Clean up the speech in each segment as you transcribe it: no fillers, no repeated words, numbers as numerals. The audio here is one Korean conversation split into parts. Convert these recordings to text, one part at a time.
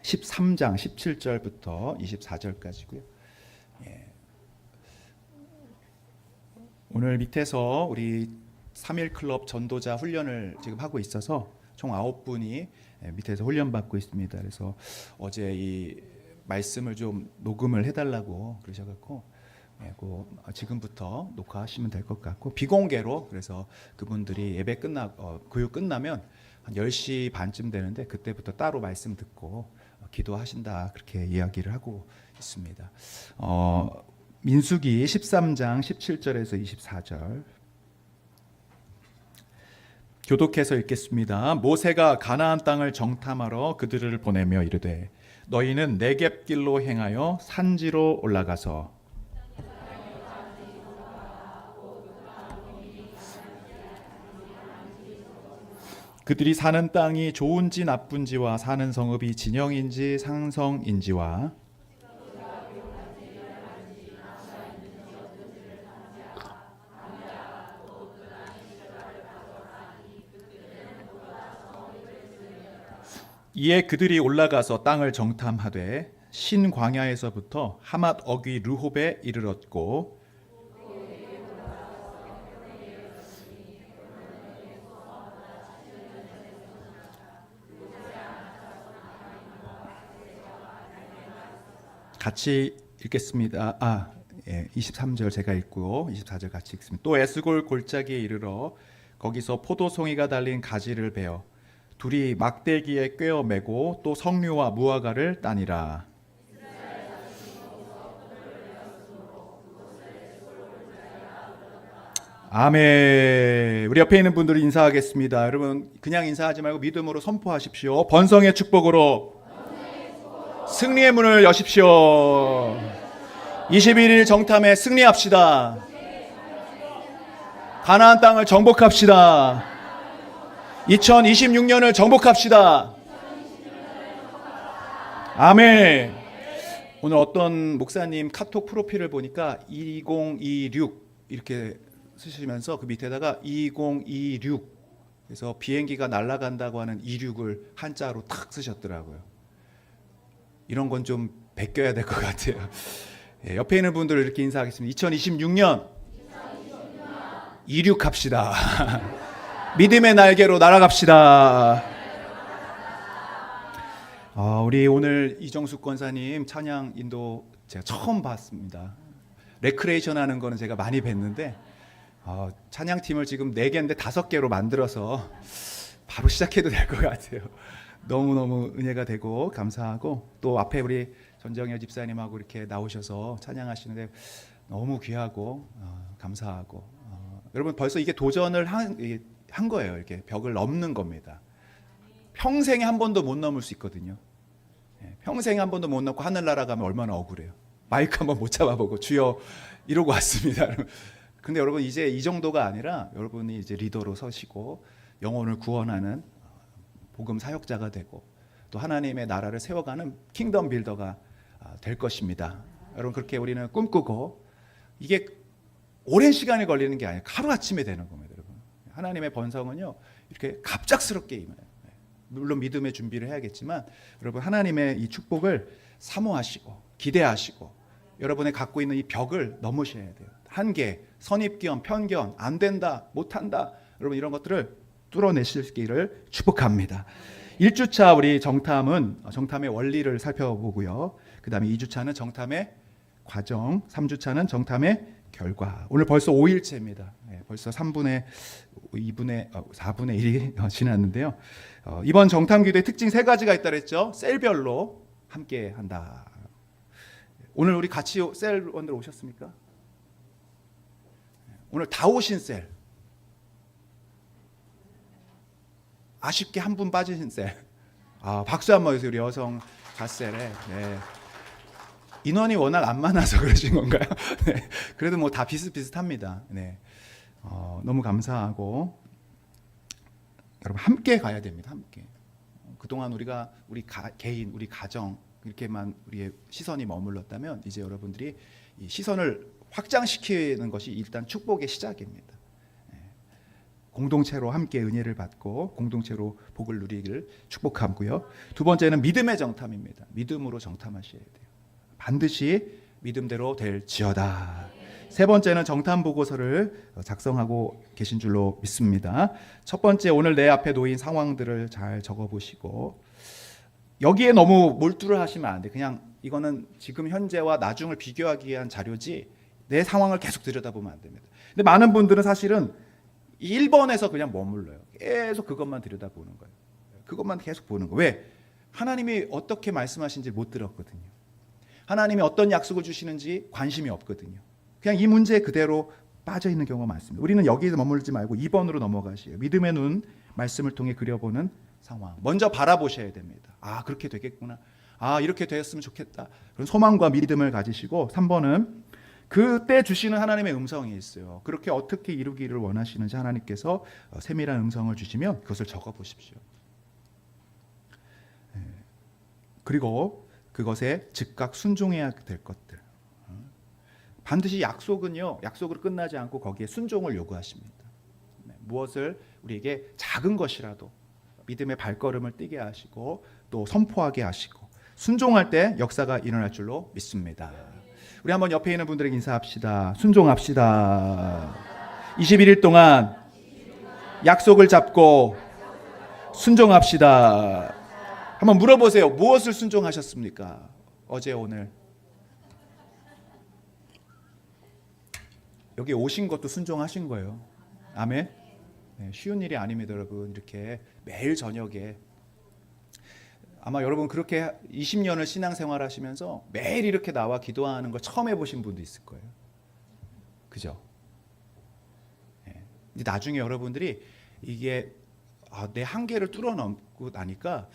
13장 17절부터 24절까지고요. 예. 오늘 밑에서 우리 3일 클럽 전도자 훈련을 지금 하고 있어서 총 9분이 밑에서 훈련 받고 있습니다. 그래서 어제 이 말씀을 좀 녹음을 해달라고 그러셔갖고 지금부터 녹화하시면 될 것 같고, 비공개로, 그래서 그분들이 예배 교육 끝나면 한 10시 반쯤 되는데 그때부터 따로 말씀 듣고 기도하신다, 그렇게 이야기를 하고 있습니다. 민수기 13장 17절에서 24절 교독해서 읽겠습니다. 모세가 가나안 땅을 정탐하러 그들을 보내며 이르되 너희는 네겝길로 행하여 산지로 올라가서 그들이 사는 땅이 좋은지 나쁜지와 사는 성읍이 진영인지 상성인지와 이에 그들이 올라가서 땅을 정탐하되 신광야에서부터 하맛 어귀 르홉에 이르렀고 같이 읽겠습니다. 23절 제가 읽고 24절 같이 읽습니다. 또 에스골 골짜기에 이르러 거기서 포도송이가 달린 가지를 베어 둘이 막대기에 꿰어 매고 또 석류와 무화과를 따니라. 아멘. 우리 옆에 있는 분들 인사하겠습니다. 여러분 그냥 인사하지 말고 믿음으로 선포하십시오. 번성의 축복으로 승리의 문을 여십시오. 21일 정탐에 승리합시다. 가나안 땅을 정복합시다. 2026년을 정복합시다. 아멘. 오늘 어떤 목사님 카톡 프로필을 보니까 2026 이렇게 쓰시면서 그 밑에다가 2026, 그래서 비행기가 날아간다고 하는 26을 한자로 탁 쓰셨더라고요. 이런 건 좀 베껴야 될 것 같아요. 옆에 있는 분들 이렇게 인사하겠습니다. 2026년 26합시다. 믿음의 날개로 날아갑시다. 우리 오늘 이정숙 권사님 찬양 인도 제가 처음 봤습니다. 레크레이션 하는 거는 제가 많이 뵀는데 찬양팀을 지금 4개인데 5개로 만들어서 바로 시작해도 될 것 같아요. 너무너무 은혜가 되고 감사하고, 또 앞에 우리 전정현 집사님하고 이렇게 나오셔서 찬양하시는데 너무 귀하고 감사하고, 여러분 벌써 이게 도전을 한 거예요. 이렇게 벽을 넘는 겁니다. 평생에 한 번도 못 넘을 수 있거든요. 평생에 한 번도 못 넘고 하늘 날아가면 얼마나 억울해요. 마이크 한번 못 잡아보고 주여 이러고 왔습니다. 근데 여러분 이제 이 정도가 아니라 여러분이 이제 리더로 서시고 영혼을 구원하는 복음 사역자가 되고 또 하나님의 나라를 세워가는 킹덤 빌더가 될 것입니다. 여러분 그렇게 우리는 꿈꾸고, 이게 오랜 시간이 걸리는 게 아니에요. 하루아침에 되는 겁니다. 여러분 하나님의 번성은요 이렇게 갑작스럽게 임해요. 물론 믿음의 준비를 해야겠지만 여러분 하나님의 이 축복을 사모하시고 기대하시고 여러분의 갖고 있는 이 벽을 넘으셔야 돼요. 한계, 선입견, 편견, 안 된다, 못한다, 여러분 이런 것들을 뚫어내시기를 축복합니다. 1주차 우리 정탐의 원리를 살펴보고요. 그 다음에 2주차는 정탐의 과정, 3주차는 정탐의 결과. 오늘 벌써 5일째입니다. 벌써 4분의 1이 지났는데요. 이번 정탐기도의 특징 3가지가 있다 그랬죠. 셀별로 함께 한다. 오늘 우리 같이 셀원들 오셨습니까? 오늘 다 오신 셀. 아쉽게 한 분 빠지신 셀. 박수 한번 해주세요. 우리 여성 갓셀에. 네. 인원이 워낙 안 많아서 그러신 건가요? 네. 그래도 뭐 다 비슷비슷합니다. 네. 너무 감사하고, 여러분 함께 가야 됩니다. 함께. 그동안 우리가 우리 개인, 우리 가정 이렇게만 우리의 시선이 머물렀다면 이제 여러분들이 이 시선을 확장시키는 것이 일단 축복의 시작입니다. 공동체로 함께 은혜를 받고 공동체로 복을 누리기를 축복하고요. 두 번째는 믿음의 정탐입니다. 믿음으로 정탐하셔야 돼요. 반드시 믿음대로 될지어다. 세 번째는 정탐 보고서를 작성하고 계신 줄로 믿습니다. 첫 번째, 오늘 내 앞에 놓인 상황들을 잘 적어보시고, 여기에 너무 몰두를 하시면 안 돼. 그냥 이거는 지금 현재와 나중을 비교하기 위한 자료지 내 상황을 계속 들여다보면 안 됩니다. 근데 많은 분들은 사실은 1번에서 그냥 머물러요. 계속 그것만 들여다보는 거예요. 그것만 계속 보는 거예요. 왜? 하나님이 어떻게 말씀하신지 못 들었거든요. 하나님이 어떤 약속을 주시는지 관심이 없거든요. 그냥 이 문제 그대로 빠져 있는 경우가 많습니다. 우리는 여기에 머물지 말고 2번으로 넘어가시요. 믿음의 눈, 말씀을 통해 그려보는 상황. 먼저 바라보셔야 됩니다. 아, 그렇게 되겠구나. 아, 이렇게 되었으면 좋겠다. 그런 소망과 믿음을 가지시고, 3번은 그때 주시는 하나님의 음성이 있어요. 그렇게 어떻게 이루기를 원하시는지 하나님께서 세밀한 음성을 주시면 그것을 적어보십시오. 그리고 그것에 즉각 순종해야 될 것들. 반드시 약속은요, 약속으로 끝나지 않고 거기에 순종을 요구하십니다. 무엇을 우리에게 작은 것이라도 믿음의 발걸음을 뛰게 하시고 또 선포하게 하시고 순종할 때 역사가 일어날 줄로 믿습니다. 우리 한번 옆에 있는 분들에게 인사합시다. 순종합시다. 21일 동안 약속을 잡고 순종합시다. 한번 물어보세요. 무엇을 순종하셨습니까? 어제 오늘. 여기 오신 것도 순종하신 거예요. 아멘. 네, 쉬운 일이 아닙니다, 여러분. 이렇게 매일 저녁에 아마 여러분 그렇게 20년을 신앙생활 하시면서 매일 이렇게 나와 기도하는 걸 처음 해보신 분도 있을 거예요. 그죠? 네. 이제 나중에 여러분들이 이게 내 한계를 뚫어넘고 나니까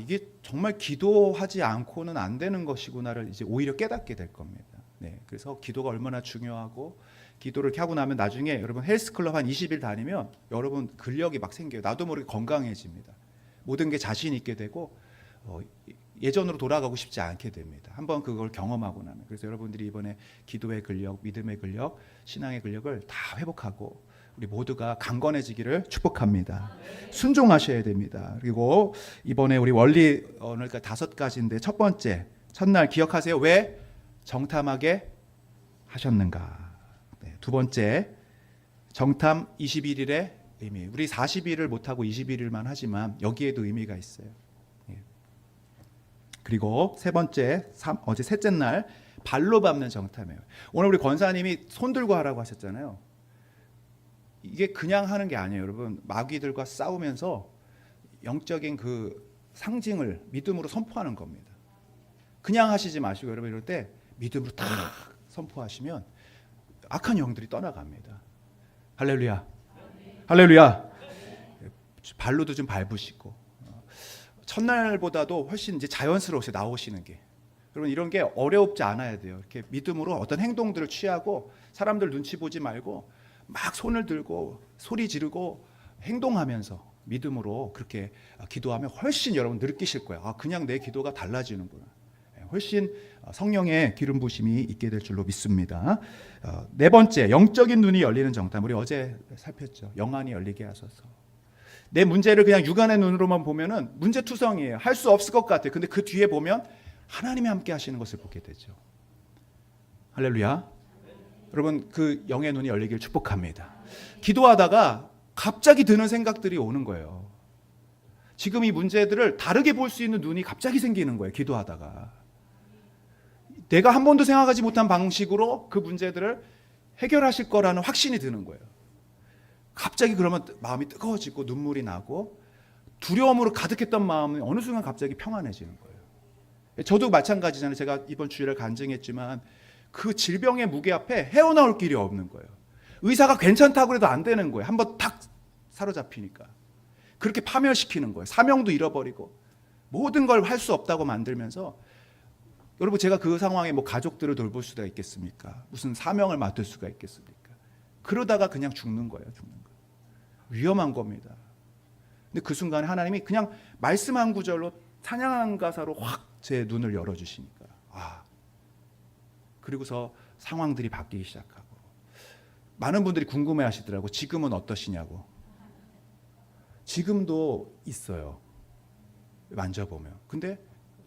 이게 정말 기도하지 않고는 안 되는 것이구나를 이제 오히려 깨닫게 될 겁니다. 네, 그래서 기도가 얼마나 중요하고 기도를 이렇게 하고 나면 나중에 여러분 헬스클럽 한 20일 다니면 여러분 근력이 막 생겨요. 나도 모르게 건강해집니다. 모든 게 자신 있게 되고 예전으로 돌아가고 싶지 않게 됩니다. 한번 그걸 경험하고 나면. 그래서 여러분들이 이번에 기도의 근력, 믿음의 근력, 신앙의 근력을 다 회복하고 우리 모두가 강건해지기를 축복합니다. 순종하셔야 됩니다. 그리고 이번에 우리 원리 오늘까 5가지인데 첫 번째, 첫날 기억하세요. 왜 정탐하게 하셨는가? 네, 두 번째, 정탐 21일의 의미. 우리 40일을 못하고 21일만 하지만 여기에도 의미가 있어요. 그리고 세 번째, 어제 셋째 날 발로 밟는 정탐이에요. 오늘 우리 권사님이 손 들고 하라고 하셨잖아요. 이게 그냥 하는 게 아니에요, 여러분. 마귀들과 싸우면서 영적인 그 상징을 믿음으로 선포하는 겁니다. 그냥 하시지 마시고 여러분 이럴 때 믿음으로 딱 선포하시면 악한 영들이 떠나갑니다. 할렐루야. 할렐루야. 발로도 좀 밟으시고 첫날보다도 훨씬 이제 자연스러우세요. 나오시는 게. 여러분 이런 게 어렵지 않아야 돼요. 이렇게 믿음으로 어떤 행동들을 취하고 사람들 눈치 보지 말고 막 손을 들고 소리 지르고 행동하면서 믿음으로 그렇게 기도하면 훨씬 여러분 느끼실 거예요. 그냥 내 기도가 달라지는구나. 훨씬 성령의 기름 부심이 있게 될 줄로 믿습니다. 네 번째, 영적인 눈이 열리는 정탐. 우리 어제 살폈죠. 영안이 열리게 하소서. 내 문제를 그냥 육안의 눈으로만 보면은 문제투성이에요. 할 수 없을 것 같아요. 근데 그 뒤에 보면 하나님이 함께 하시는 것을 보게 되죠. 할렐루야. 여러분 그 영의 눈이 열리길 축복합니다. 기도하다가 갑자기 드는 생각들이 오는 거예요. 지금 이 문제들을 다르게 볼 수 있는 눈이 갑자기 생기는 거예요. 기도하다가. 내가 한 번도 생각하지 못한 방식으로 그 문제들을 해결하실 거라는 확신이 드는 거예요. 갑자기 그러면 마음이 뜨거워지고 눈물이 나고 두려움으로 가득했던 마음이 어느 순간 갑자기 평안해지는 거예요. 저도 마찬가지잖아요. 제가 이번 주일에 간증했지만 그 질병의 무게 앞에 헤어나올 길이 없는 거예요. 의사가 괜찮다고 해도 안 되는 거예요. 한번 탁 사로잡히니까. 그렇게 파멸시키는 거예요. 사명도 잃어버리고 모든 걸 할 수 없다고 만들면서 여러분 제가 그 상황에 뭐 가족들을 돌볼 수가 있겠습니까? 무슨 사명을 맡을 수가 있겠습니까? 그러다가 그냥 죽는 거예요. 죽는 거예요. 위험한 겁니다. 근데 그 순간에 하나님이 그냥 말씀 한 구절로 찬양한 가사로 확 제 눈을 열어주시니까 그리고서 상황들이 바뀌기 시작하고 많은 분들이 궁금해하시더라고. 지금은 어떠시냐고. 지금도 있어요. 만져보면. 근데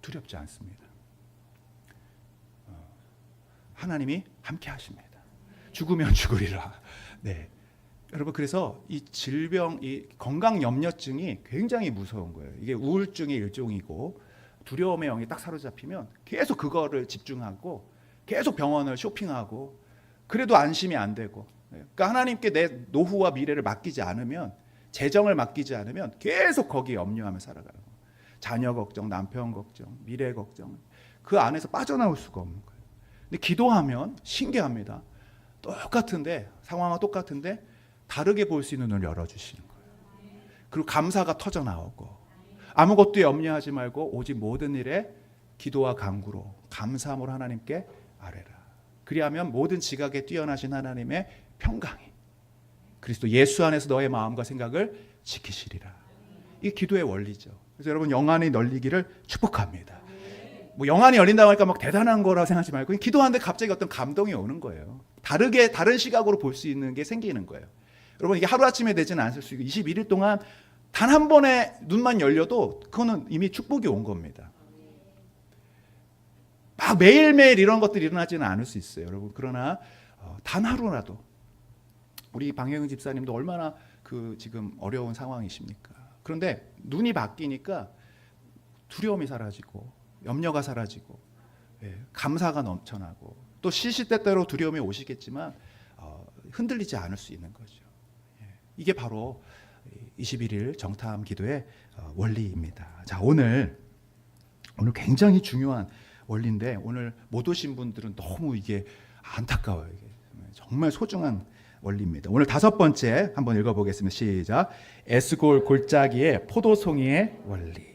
두렵지 않습니다. 하나님이 함께 하십니다. 죽으면 죽으리라. 네. 여러분, 그래서 이 질병, 이 건강 염려증이 굉장히 무서운 거예요. 이게 우울증의 일종이고, 두려움의 영이 딱 사로잡히면 계속 그거를 집중하고 계속 병원을 쇼핑하고, 그래도 안심이 안 되고, 그러니까 하나님께 내 노후와 미래를 맡기지 않으면, 재정을 맡기지 않으면 계속 거기에 염려하며 살아가는 거예요. 자녀 걱정, 남편 걱정, 미래 걱정, 그 안에서 빠져나올 수가 없는 거예요. 근데 기도하면 신기합니다. 똑같은데, 상황은 똑같은데 다르게 볼 수 있는 눈을 열어주시는 거예요. 그리고 감사가 터져 나오고, 아무것도 염려하지 말고 오직 모든 일에 기도와 간구로 감사함으로 하나님께 아뢰라. 그리하면 모든 지각에 뛰어나신 하나님의 평강이 그리스도 예수 안에서 너의 마음과 생각을 지키시리라. 이게 기도의 원리죠. 그래서 여러분, 영안이 널리기를 축복합니다. 뭐 영안이 열린다고 하니까 막 대단한 거라고 생각하지 말고, 기도하는데 갑자기 어떤 감동이 오는 거예요. 다른 시각으로 볼 수 있는 게 생기는 거예요. 여러분, 이게 하루아침에 되지는 않을 수 있고 21일 동안 단 한 번의 눈만 열려도 그거는 이미 축복이 온 겁니다. 막 매일매일 이런 것들이 일어나지는 않을 수 있어요, 여러분. 그러나 단 하루라도, 우리 방혜영 집사님도 얼마나 지금 어려운 상황이십니까? 그런데 눈이 바뀌니까 두려움이 사라지고 염려가 사라지고, 감사가 넘쳐나고, 또 시시때때로 두려움이 오시겠지만 흔들리지 않을 수 있는 거죠. 이게 바로 21일 정탐 기도의 원리입니다. 자, 오늘 굉장히 중요한 원리인데, 오늘 못 오신 분들은 너무 이게 안타까워요. 이게 정말 소중한 원리입니다. 오늘 5번째 한번 읽어보겠습니다. 시작. 에스골 골짜기의 포도송이의 원리.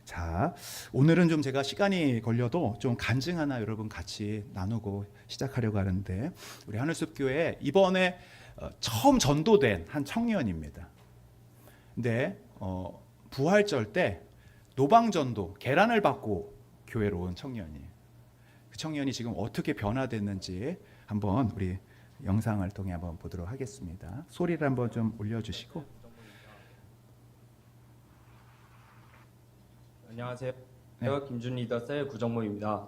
자, 오늘은 좀 제가 시간이 걸려도 좀 간증 하나 여러분 같이 나누고 시작하려고 하는데, 우리 하늘숲교회 이번에 처음 전도된 한 청년입니다. 근데 부활절 때 노방전도 계란을 받고 교회로 온 청년이에요. 그 청년이 지금 어떻게 변화됐는지 한번 우리 영상을 통해 한번 보도록 하겠습니다. 소리를 한번 좀 올려주시고. 안녕하세요. 네. 김준 리더 셀 구정모입니다.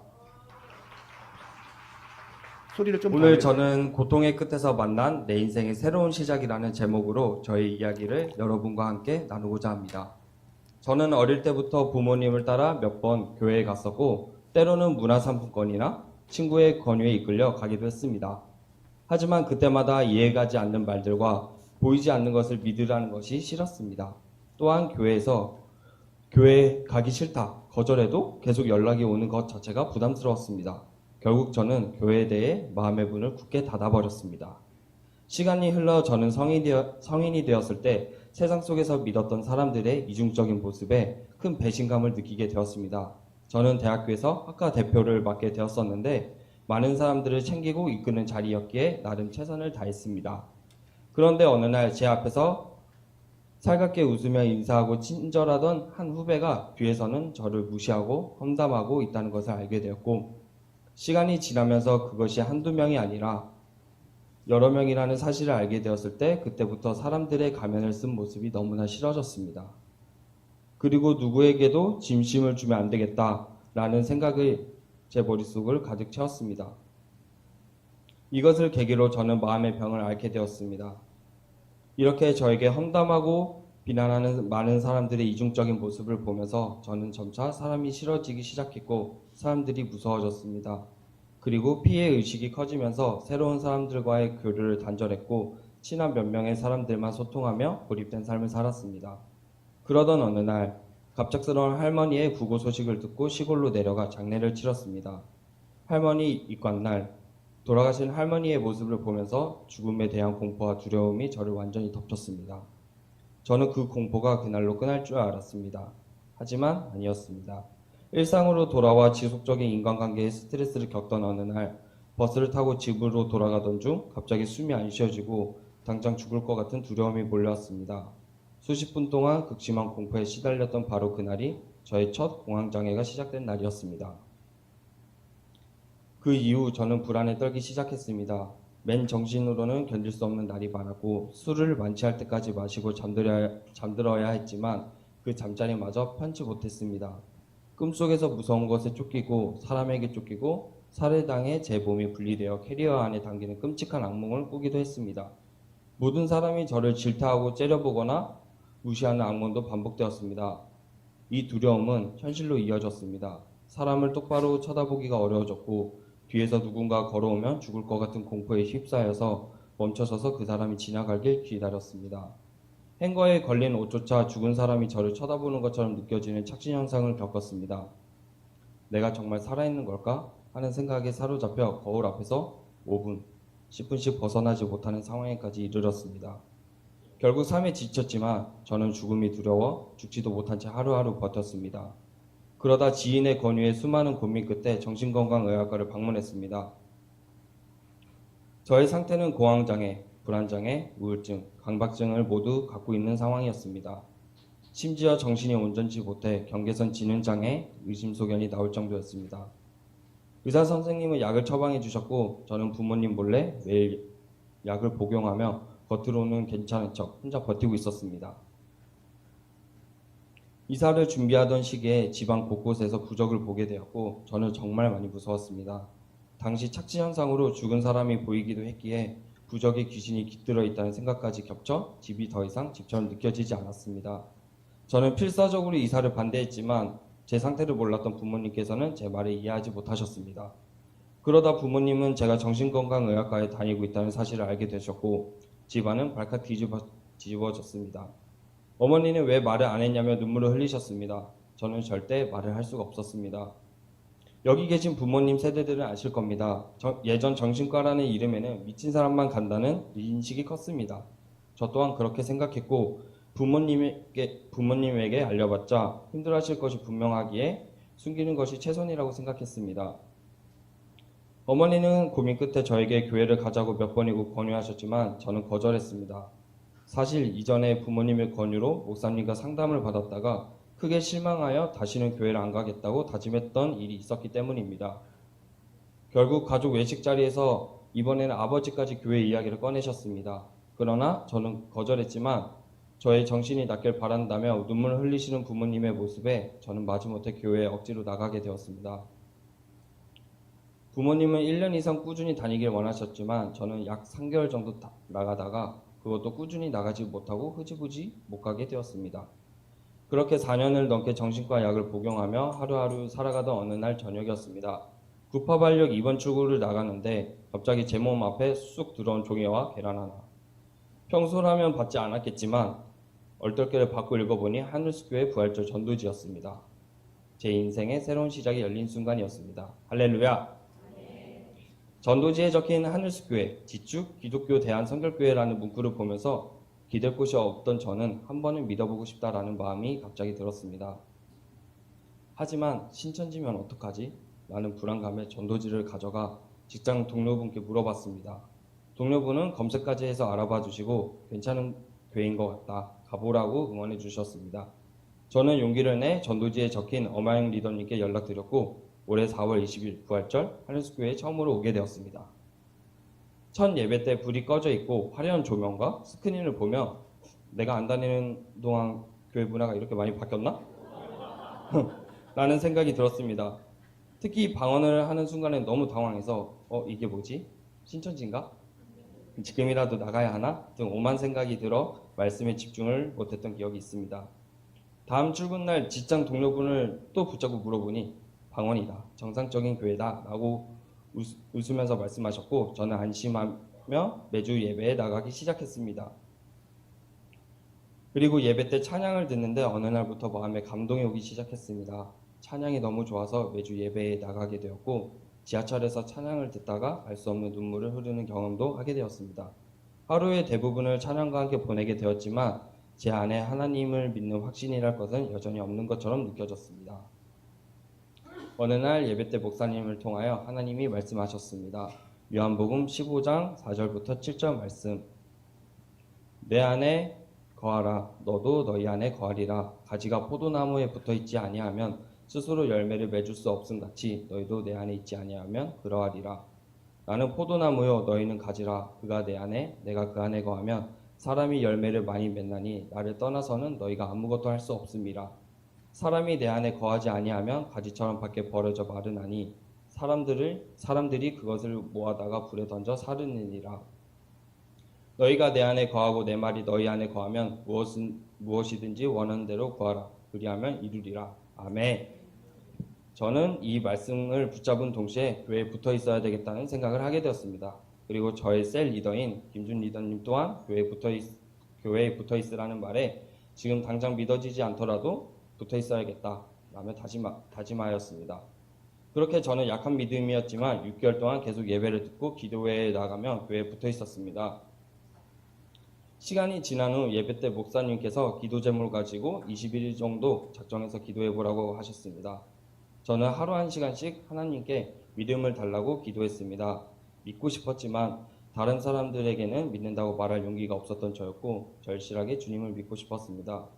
소리를 좀 오늘 저는 고통의 끝에서 만난 내 인생의 새로운 시작이라는 제목으로 저의 이야기를 여러분과 함께 나누고자 합니다. 저는 어릴 때부터 부모님을 따라 몇 번 교회에 갔었고, 때로는 문화상품권이나 친구의 권유에 이끌려 가기도 했습니다. 하지만 그때마다 이해가지 않는 말들과 보이지 않는 것을 믿으라는 것이 싫었습니다. 또한 교회에 가기 싫다, 거절해도 계속 연락이 오는 것 자체가 부담스러웠습니다. 결국 저는 교회에 대해 마음의 문을 굳게 닫아버렸습니다. 시간이 흘러 저는 성인이 되었을 때 세상 속에서 믿었던 사람들의 이중적인 모습에 큰 배신감을 느끼게 되었습니다. 저는 대학교에서 학과 대표를 맡게 되었었는데, 많은 사람들을 챙기고 이끄는 자리였기에 나름 최선을 다했습니다. 그런데 어느 날 제 앞에서 살갑게 웃으며 인사하고 친절하던 한 후배가 뒤에서는 저를 무시하고 험담하고 있다는 것을 알게 되었고, 시간이 지나면서 그것이 한두 명이 아니라 여러 명이라는 사실을 알게 되었을 때, 그때부터 사람들의 가면을 쓴 모습이 너무나 싫어졌습니다. 그리고 누구에게도 짐심을 주면 안 되겠다라는 생각이 제 머릿속을 가득 채웠습니다. 이것을 계기로 저는 마음의 병을 앓게 되었습니다. 이렇게 저에게 험담하고 비난하는 많은 사람들의 이중적인 모습을 보면서 저는 점차 사람이 싫어지기 시작했고, 사람들이 무서워졌습니다. 그리고 피해 의식이 커지면서 새로운 사람들과의 교류를 단절했고, 친한 몇 명의 사람들만 소통하며 고립된 삶을 살았습니다. 그러던 어느 날 갑작스러운 할머니의 부고 소식을 듣고 시골로 내려가 장례를 치렀습니다. 할머니 입관날, 돌아가신 할머니의 모습을 보면서 죽음에 대한 공포와 두려움이 저를 완전히 덮쳤습니다. 저는 그 공포가 그날로 끝날 줄 알았습니다. 하지만 아니었습니다. 일상으로 돌아와 지속적인 인간관계에 스트레스를 겪던 어느 날, 버스를 타고 집으로 돌아가던 중 갑자기 숨이 안 쉬어지고 당장 죽을 것 같은 두려움이 몰려왔습니다. 수십 분 동안 극심한 공포에 시달렸던 바로 그날이 저의 첫 공황장애가 시작된 날이었습니다. 그 이후 저는 불안에 떨기 시작했습니다. 맨 정신으로는 견딜 수 없는 날이 많았고 술을 만취할 때까지 마시고 잠들어야 했지만 그 잠자리마저 편치 못했습니다. 꿈속에서 무서운 것에 쫓기고 사람에게 쫓기고 살해당해 제 몸이 분리되어 캐리어 안에 담기는 끔찍한 악몽을 꾸기도 했습니다. 모든 사람이 저를 질타하고 째려보거나 무시하는 악몽도 반복되었습니다. 이 두려움은 현실로 이어졌습니다. 사람을 똑바로 쳐다보기가 어려워졌고 뒤에서 누군가 걸어오면 죽을 것 같은 공포에 휩싸여서 멈춰서서 그 사람이 지나가길 기다렸습니다. 행거에 걸린 옷조차 죽은 사람이 저를 쳐다보는 것처럼 느껴지는 착신 현상을 겪었습니다. 내가 정말 살아있는 걸까? 하는 생각에 사로잡혀 거울 앞에서 5분, 10분씩 벗어나지 못하는 상황에까지 이르렀습니다. 결국 삶에 지쳤지만 저는 죽음이 두려워 죽지도 못한 채 하루하루 버텼습니다. 그러다 지인의 권유에 수많은 고민 끝에 정신건강의학과를 방문했습니다. 저의 상태는 공황장애, 불안장애, 우울증, 강박증을 모두 갖고 있는 상황이었습니다. 심지어 정신이 온전치 못해 경계선 지능장애, 의심소견이 나올 정도였습니다. 의사 선생님은 약을 처방해 주셨고 저는 부모님 몰래 매일 약을 복용하며 겉으로는 괜찮은 척 혼자 버티고 있었습니다. 이사를 준비하던 시기에 집안 곳곳에서 부적을 보게 되었고 저는 정말 많이 무서웠습니다. 당시 착시 현상으로 죽은 사람이 보이기도 했기에 부적에 귀신이 깃들어 있다는 생각까지 겹쳐 집이 더 이상 집처럼 느껴지지 않았습니다. 저는 필사적으로 이사를 반대했지만 제 상태를 몰랐던 부모님께서는 제 말을 이해하지 못하셨습니다. 그러다 부모님은 제가 정신건강의학과에 다니고 있다는 사실을 알게 되셨고 집안은 발칵 뒤집어졌습니다. 어머니는 왜 말을 안 했냐며 눈물을 흘리셨습니다. 저는 절대 말을 할 수가 없었습니다. 여기 계신 부모님 세대들은 아실 겁니다. 예전 정신과라는 이름에는 미친 사람만 간다는 인식이 컸습니다. 저 또한 그렇게 생각했고 부모님에게 알려봤자 힘들어하실 것이 분명하기에 숨기는 것이 최선이라고 생각했습니다. 어머니는 고민 끝에 저에게 교회를 가자고 몇 번이고 권유하셨지만 저는 거절했습니다. 사실 이전에 부모님의 권유로 목사님과 상담을 받았다가 크게 실망하여 다시는 교회를 안 가겠다고 다짐했던 일이 있었기 때문입니다. 결국 가족 외식 자리에서 이번에는 아버지까지 교회 이야기를 꺼내셨습니다. 그러나 저는 거절했지만 저의 정신이 낫길 바란다며 눈물을 흘리시는 부모님의 모습에 저는 마지못해 교회에 억지로 나가게 되었습니다. 부모님은 1년 이상 꾸준히 다니길 원하셨지만 저는 약 3개월 정도 나가다가 그것도 꾸준히 나가지 못하고 흐지부지 못 가게 되었습니다. 그렇게 4년을 넘게 정신과 약을 복용하며 하루하루 살아가던 어느 날 저녁이었습니다. 구파발력 입원 출구를 나가는데 갑자기 제 몸 앞에 쑥 들어온 종이와 계란 하나. 평소라면 받지 않았겠지만 얼떨결에 받고 읽어보니 하늘숲교회 부활절 전도지였습니다. 제 인생의 새로운 시작이 열린 순간이었습니다. 할렐루야! 전도지에 적힌 하늘숲교회, 지축 기독교 대한성결교회라는 문구를 보면서 기댈 곳이 없던 저는 한 번은 믿어보고 싶다라는 마음이 갑자기 들었습니다. 하지만 신천지면 어떡하지? 라는 불안감에 전도지를 가져가 직장 동료분께 물어봤습니다. 동료분은 검색까지 해서 알아봐 주시고 괜찮은 교회인 것 같다. 가보라고 응원해 주셨습니다. 저는 용기를 내 전도지에 적힌 어마영 리더님께 연락드렸고 올해 4월 20일 부활절 하늘숲교회에 처음으로 오게 되었습니다. 첫 예배 때 불이 꺼져 있고 화려한 조명과 스크린을 보며 내가 안 다니는 동안 교회 문화가 이렇게 많이 바뀌었나? 라는 생각이 들었습니다. 특히 방언을 하는 순간에 너무 당황해서 이게 뭐지? 신천지인가? 지금이라도 나가야 하나? 등 오만 생각이 들어 말씀에 집중을 못했던 기억이 있습니다. 다음 출근날 직장 동료분을 또 붙잡고 물어보니 방언이다. 정상적인 교회다. 라고 웃으면서 말씀하셨고 저는 안심하며 매주 예배에 나가기 시작했습니다. 그리고 예배 때 찬양을 듣는데 어느 날부터 마음에 감동이 오기 시작했습니다. 찬양이 너무 좋아서 매주 예배에 나가게 되었고 지하철에서 찬양을 듣다가 알 수 없는 눈물을 흐르는 경험도 하게 되었습니다. 하루의 대부분을 찬양과 함께 보내게 되었지만 제 안에 하나님을 믿는 확신이랄 것은 여전히 없는 것처럼 느껴졌습니다. 어느 날 예배 때 목사님을 통하여 하나님이 말씀하셨습니다. 요한복음 15장 4절부터 7절 말씀. 내 안에 거하라. 너도 너희 안에 거하리라. 가지가 포도나무에 붙어있지 아니하면 스스로 열매를 맺을 수 없음 같이 너희도 내 안에 있지 아니하면 그러하리라. 나는 포도나무요 너희는 가지라. 그가 내 안에 내가 그 안에 거하면 사람이 열매를 많이 맺나니 나를 떠나서는 너희가 아무것도 할 수 없음이라. 사람이 내 안에 거하지 아니하면 가지처럼 밖에 버려져 마르나니 사람들이 그것을 모아다가 불에 던져 사르느니라. 너희가 내 안에 거하고 내 말이 너희 안에 거하면 무엇이든지 원하는 대로 구하라. 그리하면 이루리라. 아멘. 저는 이 말씀을 붙잡은 동시에 교회에 붙어 있어야 되겠다는 생각을 하게 되었습니다. 그리고 저의 셀 리더인 김준 리더님 또한 교회에 붙어 있으라는 말에 지금 당장 믿어지지 않더라도 붙어 있어야겠다라며 다짐하였습니다. 그렇게 저는 약한 믿음이었지만 6개월 동안 계속 예배를 듣고 기도회에 나가며 교회에 붙어 있었습니다. 시간이 지난 후 예배 때 목사님께서 기도 제목을 가지고 21일 정도 작정해서 기도해 보라고 하셨습니다. 저는 하루 1시간씩 하나님께 믿음을 달라고 기도했습니다. 믿고 싶었지만 다른 사람들에게는 믿는다고 말할 용기가 없었던 저였고 절실하게 주님을 믿고 싶었습니다.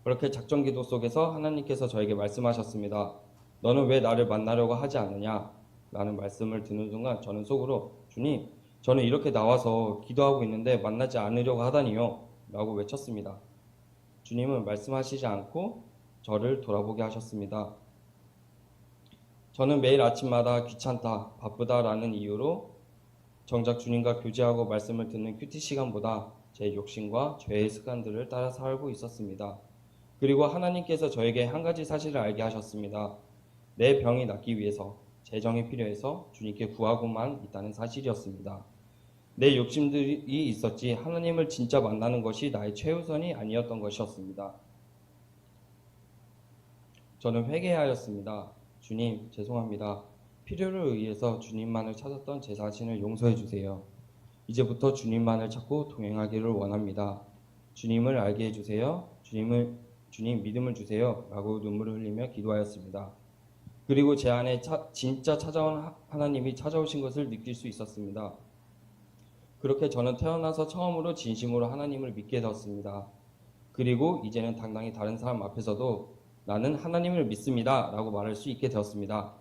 그렇게 작정 기도 속에서 하나님께서 저에게 말씀하셨습니다. 너는 왜 나를 만나려고 하지 않느냐? 라는 말씀을 듣는 순간 저는 속으로 주님, 저는 이렇게 나와서 기도하고 있는데 만나지 않으려고 하다니요? 라고 외쳤습니다. 주님은 말씀하시지 않고 저를 돌아보게 하셨습니다. 저는 매일 아침마다 귀찮다, 바쁘다라는 이유로 정작 주님과 교제하고 말씀을 듣는 큐티 시간보다 제 욕심과 죄의 습관들을 따라 살고 있었습니다. 그리고 하나님께서 저에게 한 가지 사실을 알게 하셨습니다. 내 병이 낫기 위해서 재정이 필요해서 주님께 구하고만 있다는 사실이었습니다. 내 욕심들이 있었지 하나님을 진짜 만나는 것이 나의 최우선이 아니었던 것이었습니다. 저는 회개하였습니다. 주님, 죄송합니다. 필요를 의해서 주님만을 찾았던 제 자신을 용서해 주세요. 이제부터 주님만을 찾고 동행하기를 원합니다. 주님을 알게 해주세요. 주님 믿음을 주세요. 라고 눈물을 흘리며 기도하였습니다. 그리고 제 안에 진짜 찾아온 하나님이 찾아오신 것을 느낄 수 있었습니다. 그렇게 저는 태어나서 처음으로 진심으로 하나님을 믿게 되었습니다. 그리고 이제는 당당히 다른 사람 앞에서도 나는 하나님을 믿습니다. 라고 말할 수 있게 되었습니다.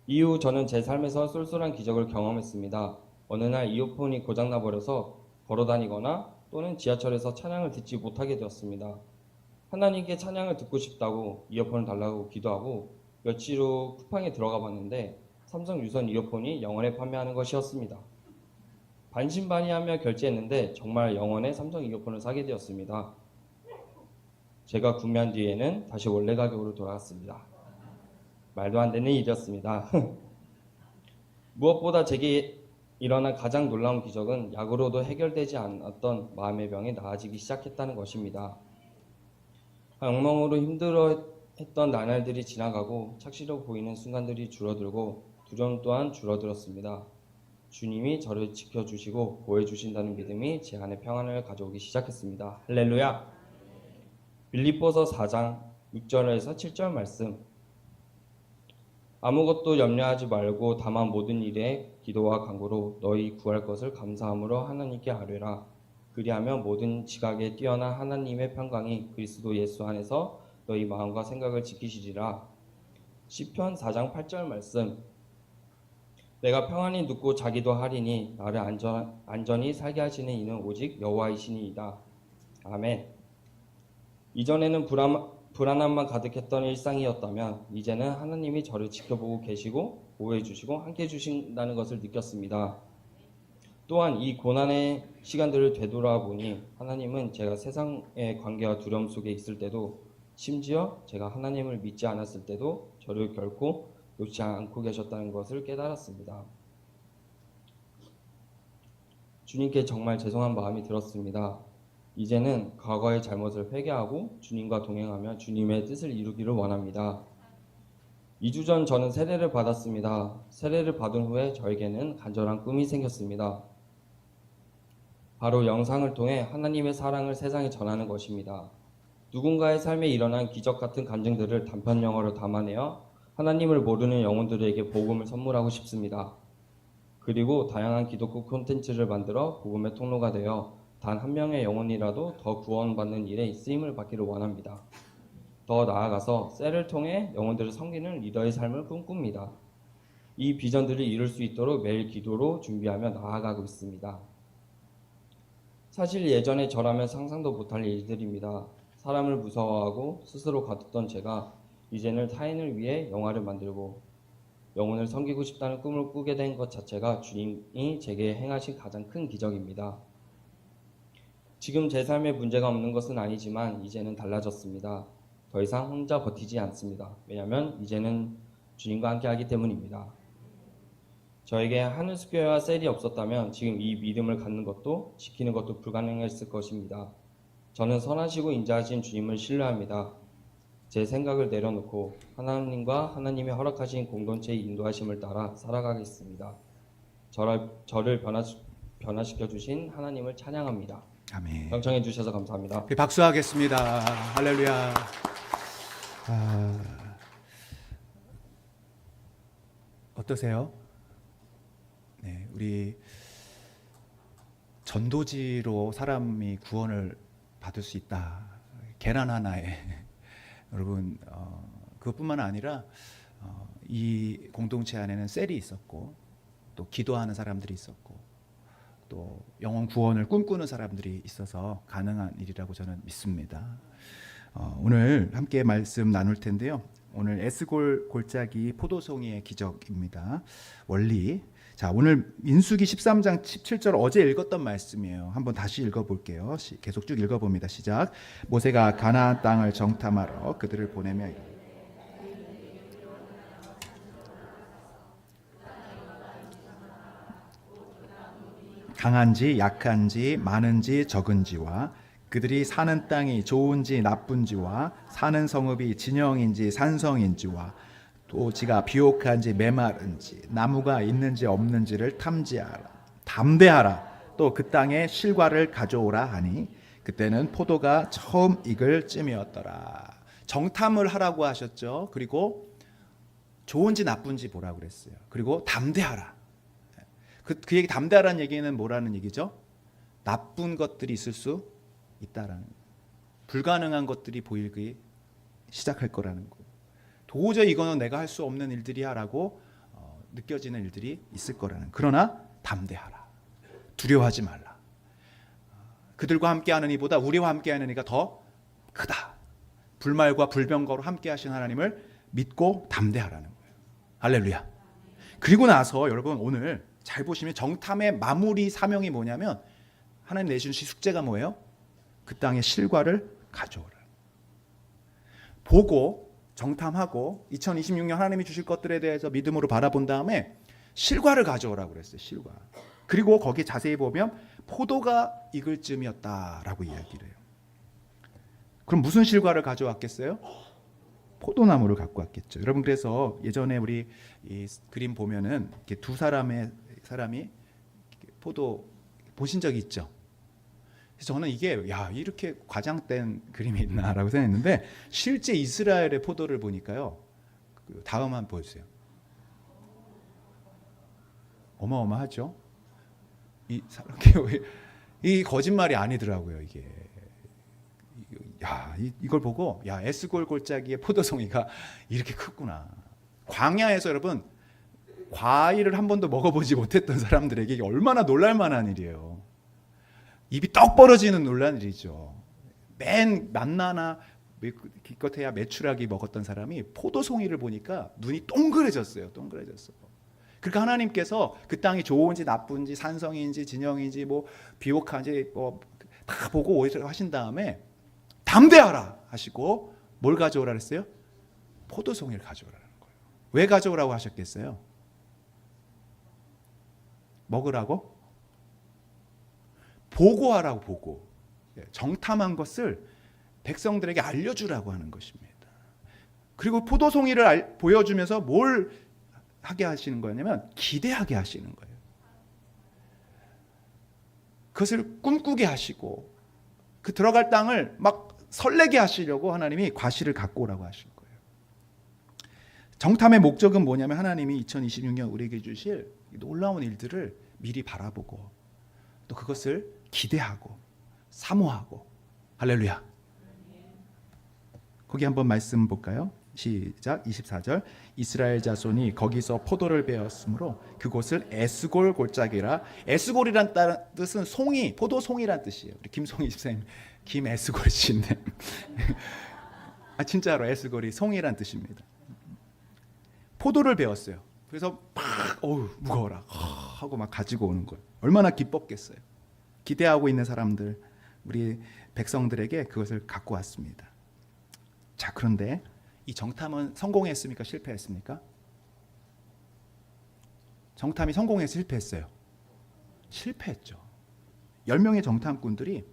이후 저는 제 삶에서 쏠쏠한 기적을 경험했습니다. 어느 날 이어폰이 고장나 버려서 걸어다니거나 또는 지하철에서 찬양을 듣지 못하게 되었습니다. 하나님께 찬양을 듣고 싶다고 이어폰을 달라고 기도하고 며칠 후 쿠팡에 들어가 봤는데 삼성 유선 이어폰이 영원에 판매하는 것이었습니다. 반신반의하며 결제했는데 정말 영원의 삼성 이어폰을 사게 되었습니다. 제가 구매한 뒤에는 다시 원래 가격으로 돌아갔습니다. 말도 안 되는 일이었습니다. 무엇보다 제게 일어난 가장 놀라운 기적은 약으로도 해결되지 않았던 마음의 병이 나아지기 시작했다는 것입니다. 악몽으로 힘들어했던 나날들이 지나가고 착시로 보이는 순간들이 줄어들고 두려움 또한 줄어들었습니다. 주님이 저를 지켜주시고 보호해주신다는 믿음이 제 안에 평안을 가져오기 시작했습니다. 할렐루야! 빌립보서 4장 6절에서 7절 말씀. 아무것도 염려하지 말고 다만 모든 일에 기도와 간구로 너희 구할 것을 감사함으로 하나님께 아뢰라. 그리하면 모든 지각에 뛰어난 하나님의 평강이 그리스도 예수 안에서 너희 마음과 생각을 지키시리라. 시편 4장 8절 말씀. 내가 평안히 눕고 자기도 하리니 나를 안전히 살게 하시는 이는 오직 여호와이시니이다. 아멘. 이전에는 불안함만 가득했던 일상이었다면 이제는 하나님이 저를 지켜보고 계시고 보호해 주시고 함께 해 주신다는 것을 느꼈습니다. 또한 이 고난의 시간들을 되돌아보니 하나님은 제가 세상의 관계와 두려움 속에 있을 때도 심지어 제가 하나님을 믿지 않았을 때도 저를 결코 놓지 않고 계셨다는 것을 깨달았습니다. 주님께 정말 죄송한 마음이 들었습니다. 이제는 과거의 잘못을 회개하고 주님과 동행하며 주님의 뜻을 이루기를 원합니다. 2주 전 저는 세례를 받았습니다. 세례를 받은 후에 저에게는 간절한 꿈이 생겼습니다. 바로 영상을 통해 하나님의 사랑을 세상에 전하는 것입니다. 누군가의 삶에 일어난 기적 같은 간증들을 단편 영어로 담아내어 하나님을 모르는 영혼들에게 복음을 선물하고 싶습니다. 그리고 다양한 기독교 콘텐츠를 만들어 복음의 통로가 되어 단 한 명의 영혼이라도 더 구원받는 일에 쓰임을 받기를 원합니다. 더 나아가서 셀을 통해 영혼들을 섬기는 리더의 삶을 꿈꿉니다. 이 비전들을 이룰 수 있도록 매일 기도로 준비하며 나아가고 있습니다. 사실 예전에 저라면 상상도 못할 일들입니다. 사람을 무서워하고 스스로 가뒀던 제가 이제는 타인을 위해 영화를 만들고 영혼을 섬기고 싶다는 꿈을 꾸게 된 것 자체가 주님이 제게 행하신 가장 큰 기적입니다. 지금 제 삶에 문제가 없는 것은 아니지만 이제는 달라졌습니다. 더 이상 혼자 버티지 않습니다. 왜냐하면 이제는 주님과 함께 하기 때문입니다. 저에게 하늘숲교회와 셀이 없었다면 지금 이 믿음을 갖는 것도 지키는 것도 불가능했을 것입니다. 저는 선하시고 인자하신 주님을 신뢰합니다. 제 생각을 내려놓고 하나님과 하나님이 허락하신 공동체의 인도하심을 따라 살아가겠습니다. 저를 변화시켜 주신 하나님을 찬양합니다. 아멘. 경청해 주셔서 감사합니다. 박수하겠습니다. 할렐루야. 어떠세요? 네, 우리 전도지로 사람이 구원을 받을 수 있다. 계란 하나에 여러분 그것뿐만 아니라 이 공동체 안에는 셀이 있었고 또 기도하는 사람들이 있었고 또 영혼 구원을 꿈꾸는 사람들이 있어서 가능한 일이라고 저는 믿습니다. 오늘 함께 말씀 나눌 텐데요. 오늘 에스골 골짜기 포도송이의 기적입니다. 원리. 자, 오늘 민수기 13장 17절 어제 읽었던 말씀이에요. 한번 다시 읽어볼게요. 계속 쭉 읽어봅니다. 시작. 모세가 가나안 땅을 정탐하러 그들을 보내며 강한지 약한지 많은지 적은지와 그들이 사는 땅이 좋은지 나쁜지와 사는 성읍이 진영인지 산성인지와 토지가 비옥한지 메마른지 나무가 있는지 없는지를 탐지하라. 담대하라. 또 그 땅에 실과를 가져오라 하니 그때는 포도가 처음 익을 쯤이었더라. 정탐을 하라고 하셨죠. 그리고 좋은지 나쁜지 보라고 그랬어요. 그리고 담대하라. 그 얘기 담대하라는 얘기는 뭐라는 얘기죠? 나쁜 것들이 있을 수 있다라는, 불가능한 것들이 보이기 시작할 거라는 거. 도저히 이거는 내가 할 수 없는 일들이야라고 느껴지는 일들이 있을 거라는. 그러나 담대하라. 두려워하지 말라. 그들과 함께하는 이보다 우리와 함께하는 이가 더 크다. 불말과 불병거로 함께하신 하나님을 믿고 담대하라는 거예요. 할렐루야. 그리고 나서 여러분 오늘 잘 보시면 정탐의 마무리 사명이 뭐냐면 하나님 내주신 숙제가 뭐예요? 그 땅의 실과를 가져오라. 보고 정탐하고 2026년 하나님이 주실 것들에 대해서 믿음으로 바라본 다음에 실과를 가져오라고 그랬어요. 실과. 그리고 거기 자세히 보면 포도가 익을 쯤이었다라고 이야기를 해요. 그럼 무슨 실과를 가져왔겠어요? 포도나무를 갖고 왔겠죠. 여러분 그래서 예전에 우리 이 그림 보면은 이렇게 두 사람이 포도 보신 적이 있죠. 그래서 저는 이게 야 이렇게 과장된 그림이 있나라고 생각했는데 실제 이스라엘의 포도를 보니까요. 그 다음 한 보여주세요. 어마어마하죠. 이 거짓말이 아니더라고요. 이게 야 이걸 보고 야 에스골 골짜기의 포도송이가 이렇게 크구나. 광야에서 여러분 과일을 한 번도 먹어보지 못했던 사람들에게 이게 얼마나 놀랄만한 일이에요. 입이 떡 벌어지는 놀란 일이죠. 맨 만나나 기껏해야 메추라기 먹었던 사람이 포도송이를 보니까 눈이 동그래졌어요. 동그래졌어. 그러니까 하나님께서 그 땅이 좋은지 나쁜지 산성인지 진영인지 뭐 비옥한지 뭐 다 보고 오히려 하신 다음에 담대하라 하시고 뭘 가져오라 했어요? 포도송이를 가져오라는 거예요. 왜 가져오라고 하셨겠어요? 먹으라고? 보고하라고. 보고. 정탐한 것을 백성들에게 알려주라고 하는 것입니다. 그리고 포도송이를 보여주면서 뭘 하게 하시는 거냐면 기대하게 하시는 거예요. 그것을 꿈꾸게 하시고 그 들어갈 땅을 막 설레게 하시려고 하나님이 과실을 갖고 오라고 하신 거예요. 정탐의 목적은 뭐냐면 하나님이 2026년 우리에게 주실 놀라운 일들을 미리 바라보고 또 그것을 기대하고 사모하고. 할렐루야. 거기 한번 말씀 볼까요? 시작. 24절. 이스라엘 자손이 거기서 포도를 베었으므로 그곳을 에스골 골짜기라. 에스골이란 뜻은 송이, 포도송이란 뜻이에요. 우리 김송이 집사님, 김에스골 씨인데 진짜로 에스골이 송이란 뜻입니다. 포도를 베었어요. 그래서 막 어우 무거워라 하고 막 가지고 오는 거예요. 얼마나 기뻤겠어요. 기대하고 있는 사람들, 우리 백성들에게 그것을 갖고 왔습니다. 자, 그런데 이 정탐은 성공했습니까? 실패했습니까? 정탐이 성공해서 실패했어요. 실패했죠. 10명의 정탐꾼들이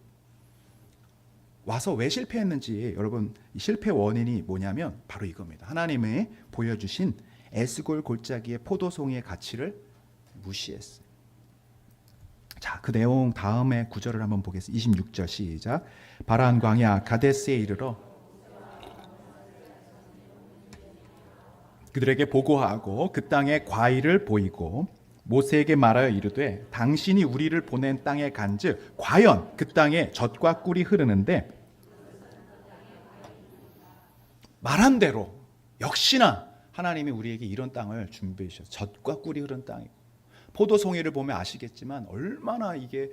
와서 왜 실패했는지, 여러분, 이 실패 원인이 뭐냐면 바로 이겁니다. 하나님이 보여주신 에스골 골짜기의 포도송이의 가치를 무시했어요. 자, 그 내용 다음에 구절을 한번 보겠습니다. 26절 시작. 바란 광야 가데스에 이르러 그들에게 보고하고 그 땅의 과일을 보이고 모세에게 말하여 이르되 당신이 우리를 보낸 땅에 간즉 과연 그 땅에 젖과 꿀이 흐르는데 말한 대로 역시나 하나님이 우리에게 이런 땅을 준비해 주셨어요. 젖과 꿀이 흐르는 땅이고 포도송이를 보면 아시겠지만 얼마나 이게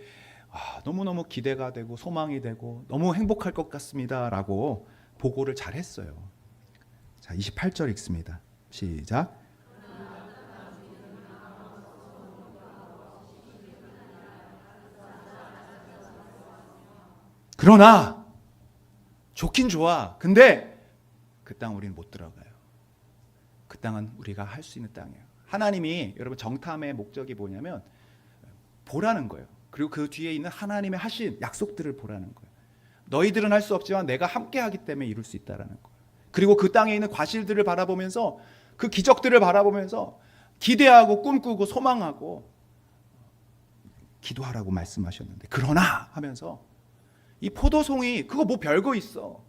너무너무 기대가 되고 소망이 되고 너무 행복할 것 같습니다라고 보고를 잘 했어요. 자, 28절 읽습니다. 시작. 그러나 좋긴 좋아. 근데 그 땅 우리는 못 들어가요. 그 땅은 우리가 할 수 있는 땅이에요. 하나님이, 여러분, 정탐의 목적이 뭐냐면 보라는 거예요. 그리고 그 뒤에 있는 하나님의 하신 약속들을 보라는 거예요. 너희들은 할 수 없지만 내가 함께 하기 때문에 이룰 수 있다라는 거예요. 그리고 그 땅에 있는 과실들을 바라보면서, 그 기적들을 바라보면서 기대하고 꿈꾸고 소망하고 기도하라고 말씀하셨는데, 그러나 하면서 이 포도송이 그거 뭐 별거 있어.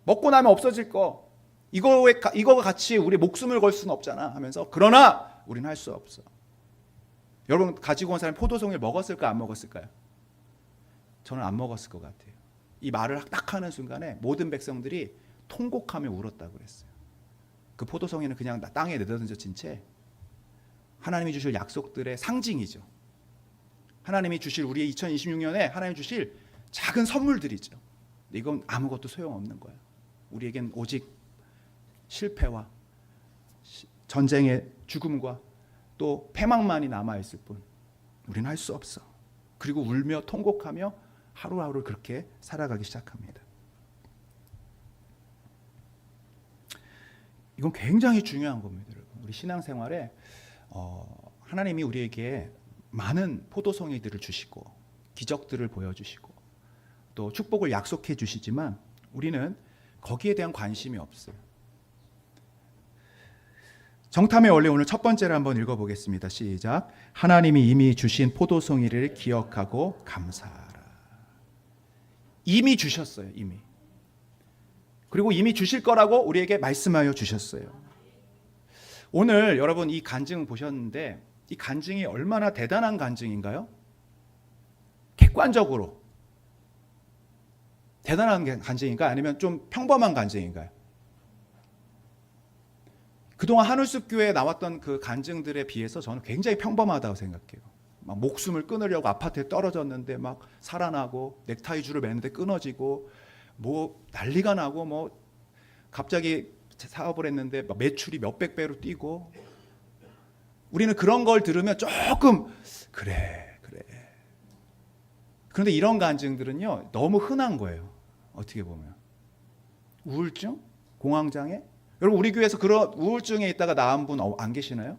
먹고 나면 없어질 거. 이거와 같이 우리 목숨을 걸 수는 없잖아 하면서, 그러나 우리는 할 수 없어. 여러분, 가지고 온 사람이 포도송이를 먹었을까 안 먹었을까요? 저는 안 먹었을 것 같아요. 이 말을 딱 하는 순간에 모든 백성들이 통곡하며 울었다고 그랬어요. 그 포도송이는 그냥 땅에 내던져진 채 하나님이 주실 약속들의 상징이죠. 하나님이 주실, 우리의 2026년에 하나님이 주실 작은 선물들이죠. 이건 아무것도 소용없는 거예요. 우리에겐 오직 실패와 전쟁의 죽음과 또 패망만이 남아있을 뿐 우리는 할 수 없어. 그리고 울며 통곡하며 하루하루 그렇게 살아가기 시작합니다. 이건 굉장히 중요한 겁니다, 여러분. 우리 신앙생활에 하나님이 우리에게 많은 포도송이들을 주시고 기적들을 보여주시고 또 축복을 약속해 주시지만 우리는 거기에 대한 관심이 없어요. 정탐의 원리, 오늘 첫 번째를 한번 읽어보겠습니다. 시작. 하나님이 이미 주신 포도송이를 기억하고 감사하라. 이미 주셨어요. 이미. 그리고 이미 주실 거라고 우리에게 말씀하여 주셨어요. 오늘 여러분 이 간증 보셨는데 이 간증이 얼마나 대단한 간증인가요? 객관적으로 대단한 간증인가 아니면 좀 평범한 간증인가요? 그동안 한울숲 교회에 나왔던 그 간증들에 비해서 저는 굉장히 평범하다고 생각해요. 막 목숨을 끊으려고 아파트에 떨어졌는데 막 살아나고, 넥타이 줄을 매는데 끊어지고, 뭐 난리가 나고, 뭐 갑자기 사업을 했는데 매출이 몇백 배로 뛰고. 우리는 그런 걸 들으면 조금 그래. 그런데 이런 간증들은요 너무 흔한 거예요. 어떻게 보면 우울증, 공황장애. 여러분, 우리 교회에서 그런 우울증에 있다가 나은 분 안 계시나요?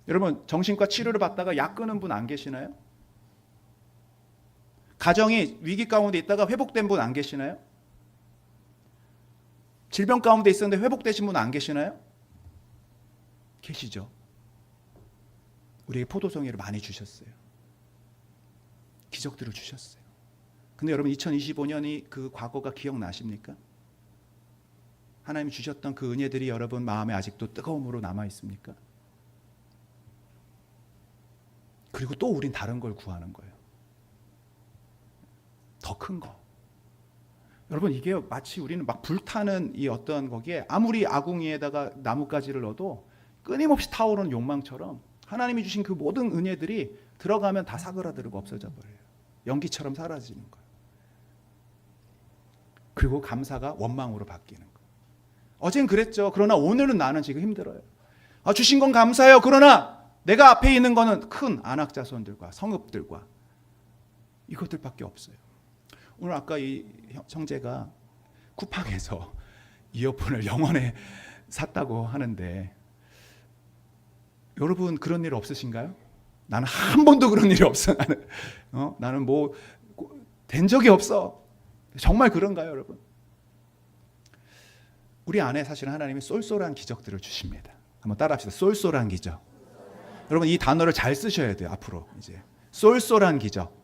여러분, 정신과 치료를 받다가 약 끊은 분 안 계시나요? 가정이 위기 가운데 있다가 회복된 분 안 계시나요? 질병 가운데 있었는데 회복되신 분 안 계시나요? 계시죠. 우리에게 포도송이를 많이 주셨어요. 기적들을 주셨어요. 근데 여러분, 2025년이 그 과거가 기억나십니까? 하나님이 주셨던 그 은혜들이 여러분 마음에 아직도 뜨거움으로 남아 있습니까? 그리고 또 우린 다른 걸 구하는 거예요. 더 큰 거. 여러분 이게 마치 우리는 막 불타는 이 어떤 거기에 아무리 아궁이에다가 나뭇가지를 넣어도 끊임없이 타오르는 욕망처럼 하나님이 주신 그 모든 은혜들이 들어가면 다 사그라들고 없어져 버려요. 연기처럼 사라지는 거예요. 그리고 감사가 원망으로 바뀌는 거예요. 어젠 그랬죠. 그러나 오늘은 나는 지금 힘들어요. 주신 건 감사해요. 그러나 내가 앞에 있는 거는 큰 안악자손들과 성읍들과 이것들밖에 없어요. 오늘 아까 이 형제가 쿠팡에서 이어폰을 영원에 샀다고 하는데 여러분 그런 일 없으신가요? 나는 한 번도 그런 일이 없어. 나는 뭐 된 적이 없어. 정말 그런가요, 여러분? 우리 안에 사실은 하나님이 쏠쏠한 기적들을 주십니다. 한번 따라합시다. 쏠쏠한 기적. 여러분 이 단어를 잘 쓰셔야 돼요. 앞으로 이제 쏠쏠한 기적.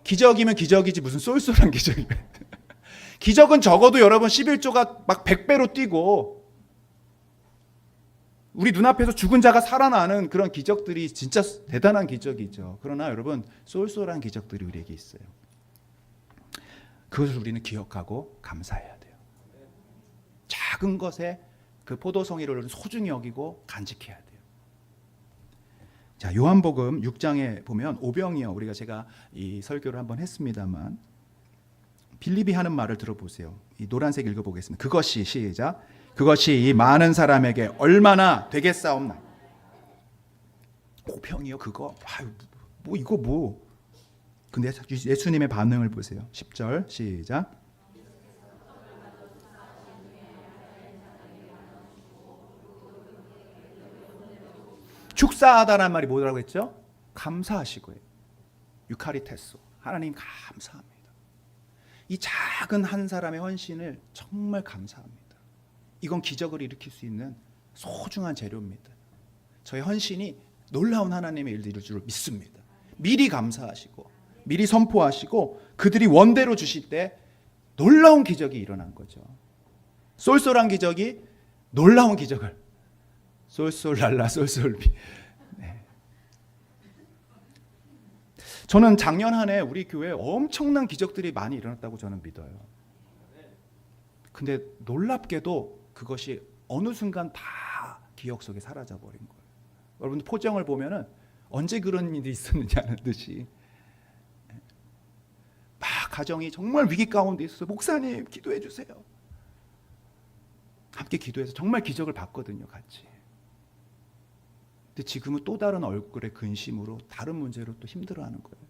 기적이면 기적이지 무슨 쏠쏠한 기적이에요. 기적은 적어도 여러분 11조가 막 100배로 뛰고 우리 눈앞에서 죽은 자가 살아나는 그런 기적들이 진짜 대단한 기적이죠. 그러나 여러분 쏠쏠한 기적들이 우리에게 있어요. 그것을 우리는 기억하고 감사해야 돼요. 작은 것에 그 포도송이를 소중히 여기고 간직해야 돼요. 자, 요한복음 6장에 보면 오병이어 우리가 제가 이 설교를 한번 했습니다만 빌립이 하는 말을 들어보세요. 이 노란색 읽어보겠습니다. 그것이 시작. 그것이 이 많은 사람에게 얼마나 되겠사옵나. 오병이어 그거. 뭐 이거 뭐. 근데 예수님의 반응을 보세요. 10절 시작. 축사하다라는 말이 뭐라고 했죠? 감사하시고요. 유카리테스. 하나님 감사합니다. 이 작은 한 사람의 헌신을 정말 감사합니다. 이건 기적을 일으킬 수 있는 소중한 재료입니다. 저의 헌신이 놀라운 하나님의 일을 이룰 줄 믿습니다. 미리 감사하시고 미리 선포하시고 그들이 원대로 주실 때 놀라운 기적이 일어난 거죠. 쏠쏠한 기적이 놀라운 기적을 쏠쏠랄라 쏠쏠비. 네. 저는 작년 한 해 우리 교회에 엄청난 기적들이 많이 일어났다고 저는 믿어요. 근데 놀랍게도 그것이 어느 순간 다 기억 속에 사라져버린 거예요. 여러분들 포정을 보면은 언제 그런 일이 있었느냐 하는 듯이 막 가정이 정말 위기 가운데 있어서 목사님 기도해 주세요. 함께 기도해서 정말 기적을 봤거든요, 같이. 근데 지금은 또 다른 얼굴의 근심으로 다른 문제로 또 힘들어하는 거예요.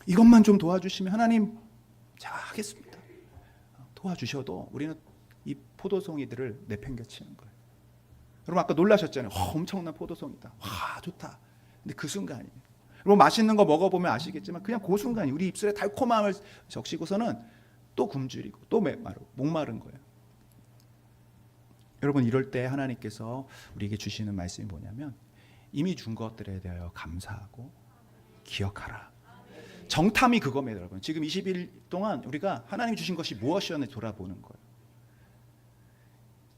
이것만 좀 도와주시면 하나님 자 하겠습니다. 도와주셔도 우리는 이 포도송이들을 내팽개치는 거예요. 여러분 아까 놀라셨잖아요. 엄청난 포도송이다. 와 좋다. 근데 그 순간이에요. 여러분 맛있는 거 먹어보면 아시겠지만 그냥 그 순간이 우리 입술에 달콤함을 적시고서는 또 굶주리고 또 목마른 거예요. 여러분 이럴 때 하나님께서 우리에게 주시는 말씀이 뭐냐면 이미 준 것들에 대하여 감사하고 기억하라. 정탐이 그겁니다, 여러분. 지금 20일 동안 우리가 하나님 주신 것이 무엇이었는지 돌아보는 거예요.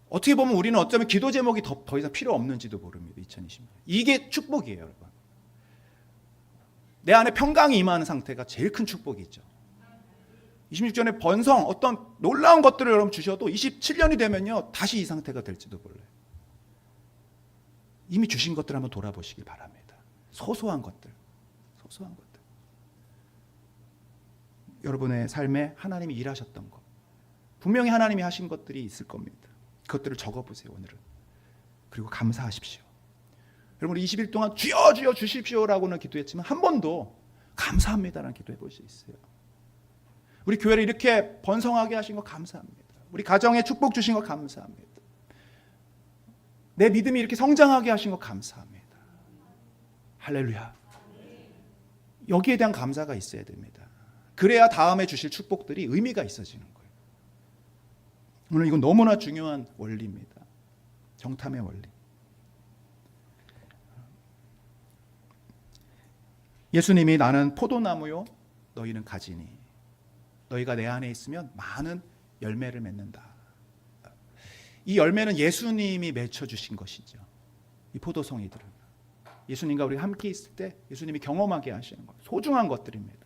어떻게 보면 우리는 어쩌면 기도 제목이 더 이상 필요 없는지도 모릅니다. 2020년. 이게 축복이에요, 여러분. 내 안에 평강이 임하는 상태가 제일 큰 축복이죠. 26년에 번성 어떤 놀라운 것들을 여러분 주셔도 27년이 되면요 다시 이 상태가 될지도 몰라요. 이미 주신 것들 한번 돌아보시길 바랍니다. 소소한 것들. 여러분의 삶에 하나님이 일하셨던 것, 분명히 하나님이 하신 것들이 있을 겁니다. 그것들을 적어보세요, 오늘은. 그리고 감사하십시오. 여러분 20일 동안 주여 주여 주십시오라고는 기도했지만 한 번도 감사합니다라는 기도해 볼 수 있어요. 우리 교회를 이렇게 번성하게 하신 거 감사합니다. 우리 가정에 축복 주신 거 감사합니다. 내 믿음이 이렇게 성장하게 하신 거 감사합니다. 할렐루야. 여기에 대한 감사가 있어야 됩니다. 그래야 다음에 주실 축복들이 의미가 있어지는 거예요. 오늘 이건 너무나 중요한 원리입니다. 정탐의 원리. 예수님이 나는 포도나무요 너희는 가지니 너희가 내 안에 있으면 많은 열매를 맺는다. 이 열매는 예수님이 맺혀주신 것이죠. 이 포도송이들은 예수님과 우리 함께 있을 때 예수님이 경험하게 하시는 것, 소중한 것들입니다.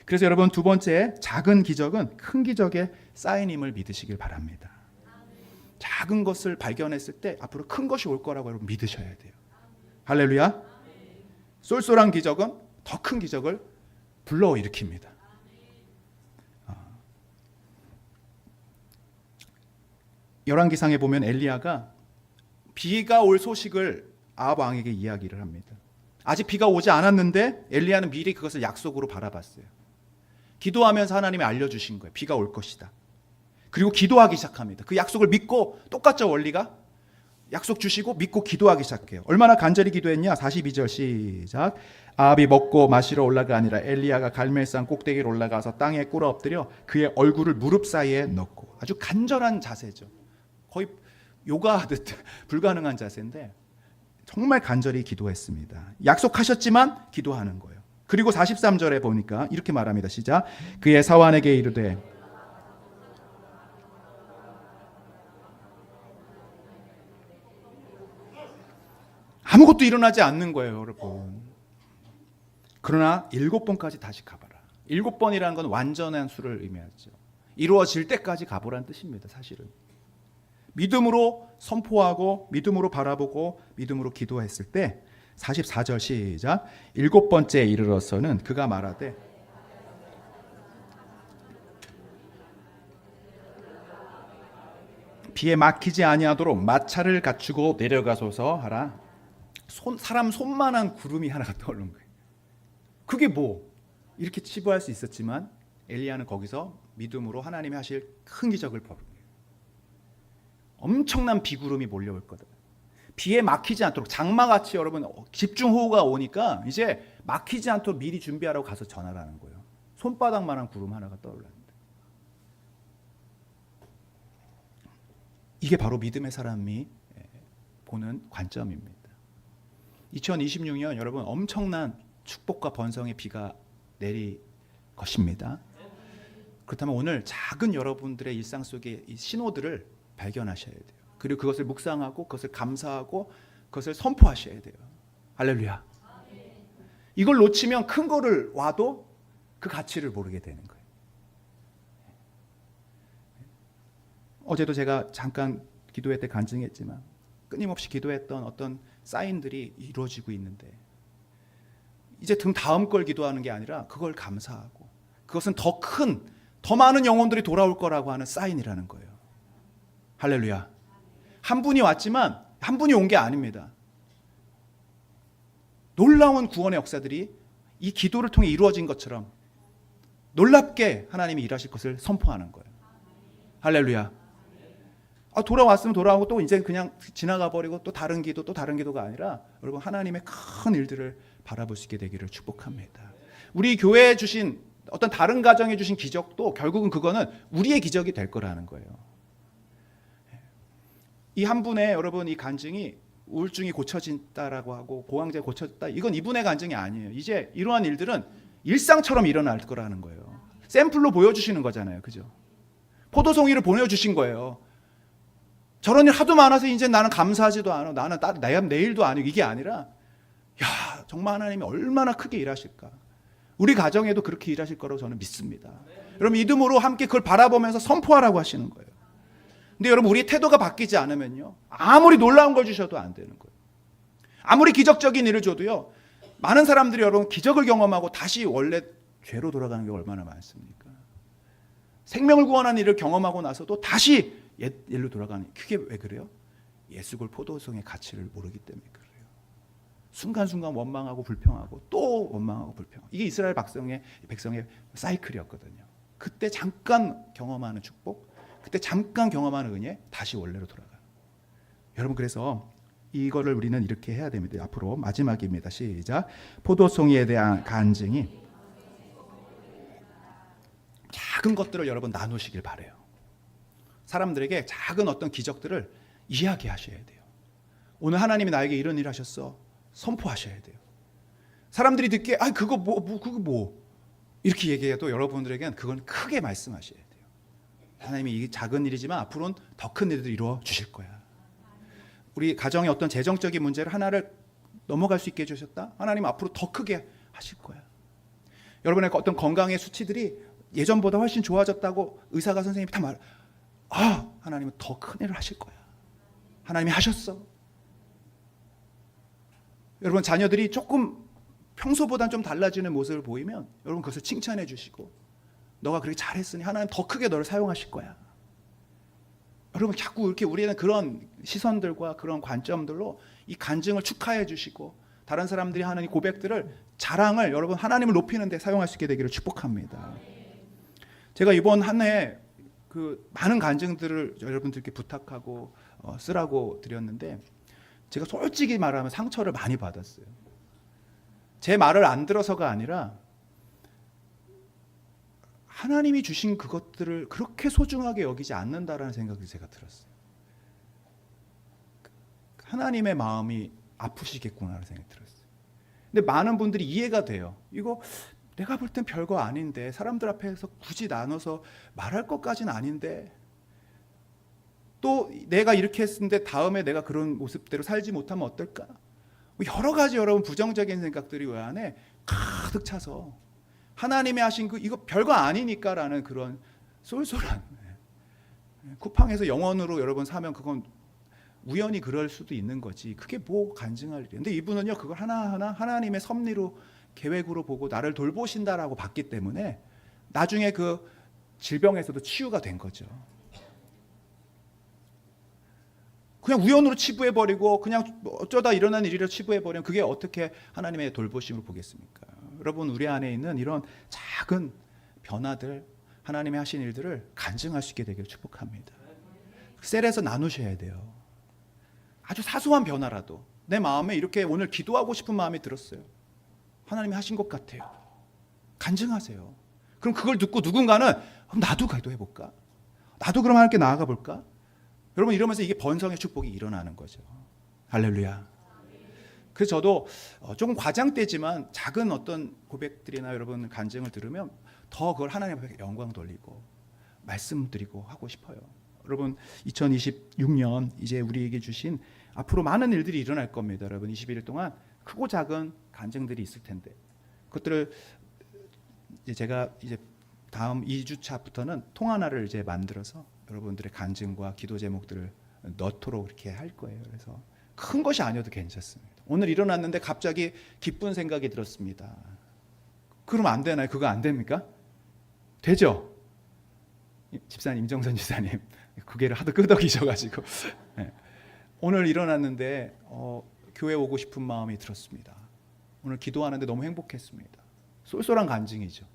그래서 여러분 두 번째 작은 기적은 큰 기적의 사인임을 믿으시길 바랍니다. 작은 것을 발견했을 때 앞으로 큰 것이 올 거라고 여러분 믿으셔야 돼요. 할렐루야. 쏠쏠한 기적은 더 큰 기적을 불러일으킵니다. 열왕기상에 보면 엘리야가 비가 올 소식을 아합 왕에게 이야기를 합니다. 아직 비가 오지 않았는데 엘리야는 미리 그것을 약속으로 바라봤어요. 기도하면서 하나님이 알려주신 거예요. 비가 올 것이다. 그리고 기도하기 시작합니다. 그 약속을 믿고, 똑같죠 원리가? 약속 주시고 믿고 기도하기 시작해요. 얼마나 간절히 기도했냐? 42절 시작. 아합이 먹고 마시러 올라가니라 엘리야가 갈멜산 꼭대기로 올라가서 땅에 꿇어 엎드려 그의 얼굴을 무릎 사이에 넣고, 아주 간절한 자세죠. 거의 요가하듯 불가능한 자세인데 정말 간절히 기도했습니다. 약속하셨지만 기도하는 거예요. 그리고 43절에 보니까 이렇게 말합니다. 시작. 그의 사환에게 이르되 아무것도 일어나지 않는 거예요, 여러분. 그러나 7번까지 다시 가봐라. 7번이라는 건 완전한 수를 의미하죠. 이루어질 때까지 가보라는 뜻입니다, 사실은. 믿음으로 선포하고 믿음으로 바라보고 믿음으로 기도했을 때 44절 시작. 7번째에 이르러서는 그가 말하되 비에 막히지 아니하도록 마차를 갖추고 내려가소서 하라. 사람 손만한 구름이 하나가 떠오른 거예요. 그게 뭐 이렇게 치부할 수 있었지만 엘리야는 거기서 믿음으로 하나님이 하실 큰 기적을 보는 거예요. 엄청난 비구름이 몰려올 거다. 비에 막히지 않도록, 장마같이 여러분 집중호우가 오니까 이제 막히지 않도록 미리 준비하라고 가서 전하라는 거예요. 손바닥만한 구름 하나가 떠올랐는데, 이게 바로 믿음의 사람이 보는 관점입니다. 2026년 여러분 엄청난 축복과 번성의 비가 내릴 것입니다. 그렇다면 오늘 작은 여러분들의 일상 속의 이 신호들을 발견하셔야 돼요. 그리고 그것을 묵상하고 그것을 감사하고 그것을 선포하셔야 돼요. 할렐루야. 이걸 놓치면 큰 거를 와도 그 가치를 모르게 되는 거예요. 어제도 제가 잠깐 기도회 때 간증했지만 끊임없이 기도했던 어떤 사인들이 이루어지고 있는데, 이제 다음 걸 기도하는 게 아니라 그걸 감사하고 그것은 더 큰, 더 많은 영혼들이 돌아올 거라고 하는 사인이라는 거예요. 할렐루야. 한 분이 왔지만 한 분이 온 게 아닙니다. 놀라운 구원의 역사들이 이 기도를 통해 이루어진 것처럼 놀랍게 하나님이 일하실 것을 선포하는 거예요. 할렐루야. 돌아왔으면 돌아오고 또 이제 그냥 지나가 버리고 또 다른 기도, 또 다른 기도가 아니라 여러분 하나님의 큰 일들을 바라볼 수 있게 되기를 축복합니다. 우리 교회에 주신 어떤 다른 가정에 주신 기적도 결국은 그거는 우리의 기적이 될 거라는 거예요. 이 한 분의 여러분 이 간증이 우울증이 고쳐진다라고 하고 고황제 고쳐졌다, 이건 이분의 간증이 아니에요. 이제 이러한 일들은 일상처럼 일어날 거라는 거예요. 샘플로 보여주시는 거잖아요, 그죠? 포도송이를 보내주신 거예요. 저런 일 하도 많아서 이제 나는 감사하지도 않아, 나는 내일도 아니고, 이게 아니라 야 정말 하나님이 얼마나 크게 일하실까. 우리 가정에도 그렇게 일하실 거라고 저는 믿습니다. 여러분 믿음으로 함께 그걸 바라보면서 선포하라고 하시는 거예요. 근데 여러분 우리의 태도가 바뀌지 않으면요, 아무리 놀라운 걸 주셔도 안 되는 거예요. 아무리 기적적인 일을 줘도요, 많은 사람들이 여러분 기적을 경험하고 다시 원래 죄로 돌아가는 게 얼마나 많습니까? 생명을 구원하는 일을 경험하고 나서도 다시 옛 일로 돌아가는, 그게 왜 그래요? 예수골 포도송의 가치를 모르기 때문에 그래요. 순간순간 원망하고 불평하고 또 원망하고 불평하고, 이게 이스라엘 백성의 사이클이었거든요. 그때 잠깐 경험하는 축복, 그때 잠깐 경험하는 은혜, 다시 원래로 돌아가요. 여러분 그래서 이거를 우리는 이렇게 해야 됩니다. 앞으로 마지막입니다. 시작. 포도송이에 대한 간증이 작은 것들을 여러분 나누시길 바래요. 사람들에게 작은 어떤 기적들을 이야기하셔야 돼요. 오늘 하나님이 나에게 이런 일 하셨어, 선포하셔야 돼요. 사람들이 듣기에 그거 뭐 이렇게 얘기해도 여러분들에게는 그건 크게 말씀하셔야 돼요. 하나님이 이 작은 일이지만 앞으로는 더 큰 일들을 이루어 주실 거야. 우리 가정의 어떤 재정적인 문제를 하나를 넘어갈 수 있게 해주셨다, 하나님 앞으로 더 크게 하실 거야. 여러분의 어떤 건강의 수치들이 예전보다 훨씬 좋아졌다고 의사가 선생님이 다 말. 아, 하나님은 더 큰 일을 하실 거야. 하나님이 하셨어. 여러분 자녀들이 조금 평소보다는 좀 달라지는 모습을 보이면 여러분 그것을 칭찬해 주시고 너가 그렇게 잘했으니 하나님 더 크게 너를 사용하실 거야. 여러분 자꾸 이렇게 우리는 그런 시선들과 그런 관점들로 이 간증을 축하해 주시고 다른 사람들이 하는 이 고백들을 자랑을 여러분 하나님을 높이는 데 사용할 수 있게 되기를 축복합니다. 제가 이번 한 해 그 많은 간증들을 여러분들께 부탁하고 쓰라고 드렸는데 제가 솔직히 말하면 상처를 많이 받았어요. 제 말을 안 들어서가 아니라 하나님이 주신 그것들을 그렇게 소중하게 여기지 않는다라는 생각이 제가 들었어요. 하나님의 마음이 아프시겠구나라는 생각이 들었어요. 근데 많은 분들이 이해가 돼요. 이거 내가 볼 땐 별거 아닌데 사람들 앞에서 굳이 나눠서 말할 것까지는 아닌데 또 내가 이렇게 했는데 다음에 내가 그런 모습대로 살지 못하면 어떨까? 여러 가지 여러분 부정적인 생각들이 왜 안에 가득 차서 하나님이 하신 그 이거 별거 아니니까라는 그런 쏠쏠한 쿠팡에서 영원으로 여러분 사면 그건 우연히 그럴 수도 있는 거지. 그게 뭐 간증할 일이에요. 근데 이분은요 그걸 하나하나 하나님의 섭리로 계획으로 보고 나를 돌보신다라고 봤기 때문에 나중에 그 질병에서도 치유가 된 거죠. 그냥 우연으로 치부해버리고 그냥 어쩌다 일어난 일이라 치부해버리면 그게 어떻게 하나님의 돌보심을 보겠습니까? 여러분 우리 안에 있는 이런 작은 변화들 하나님이 하신 일들을 간증할 수 있게 되기를 축복합니다. 셀에서 나누셔야 돼요. 아주 사소한 변화라도 내 마음에 이렇게 오늘 기도하고 싶은 마음이 들었어요. 하나님이 하신 것 같아요. 간증하세요. 그럼 그걸 듣고 누군가는 나도 기도해볼까? 나도 그럼 하나님께 나아가 볼까? 여러분 이러면서 이게 번성의 축복이 일어나는 거죠. 할렐루야. 그래서 저도 조금 과장되지만 작은 어떤 고백들이나 여러분 간증을 들으면 더 그걸 하나님 앞에 영광 돌리고 말씀드리고 하고 싶어요. 여러분 2026년 이제 우리에게 주신 앞으로 많은 일들이 일어날 겁니다. 여러분 21일 동안 크고 작은 간증들이 있을 텐데 그것들을 이제 제가 이제 다음 2주차부터는 통하나를 이제 만들어서 여러분들의 간증과 기도 제목들을 넣도록 이렇게 할 거예요. 그래서 큰 것이 아니어도 괜찮습니다. 오늘 일어났는데 갑자기 기쁜 생각이 들었습니다. 그러면 안 되나요? 그거 안 됩니까? 되죠? 집사님 임정선 집사님 고개를 하도 끄덕이셔가지고 네. 오늘 일어났는데 교회 오고 싶은 마음이 들었습니다. 오늘 기도하는데 너무 행복했습니다. 쏠쏠한 간증이죠.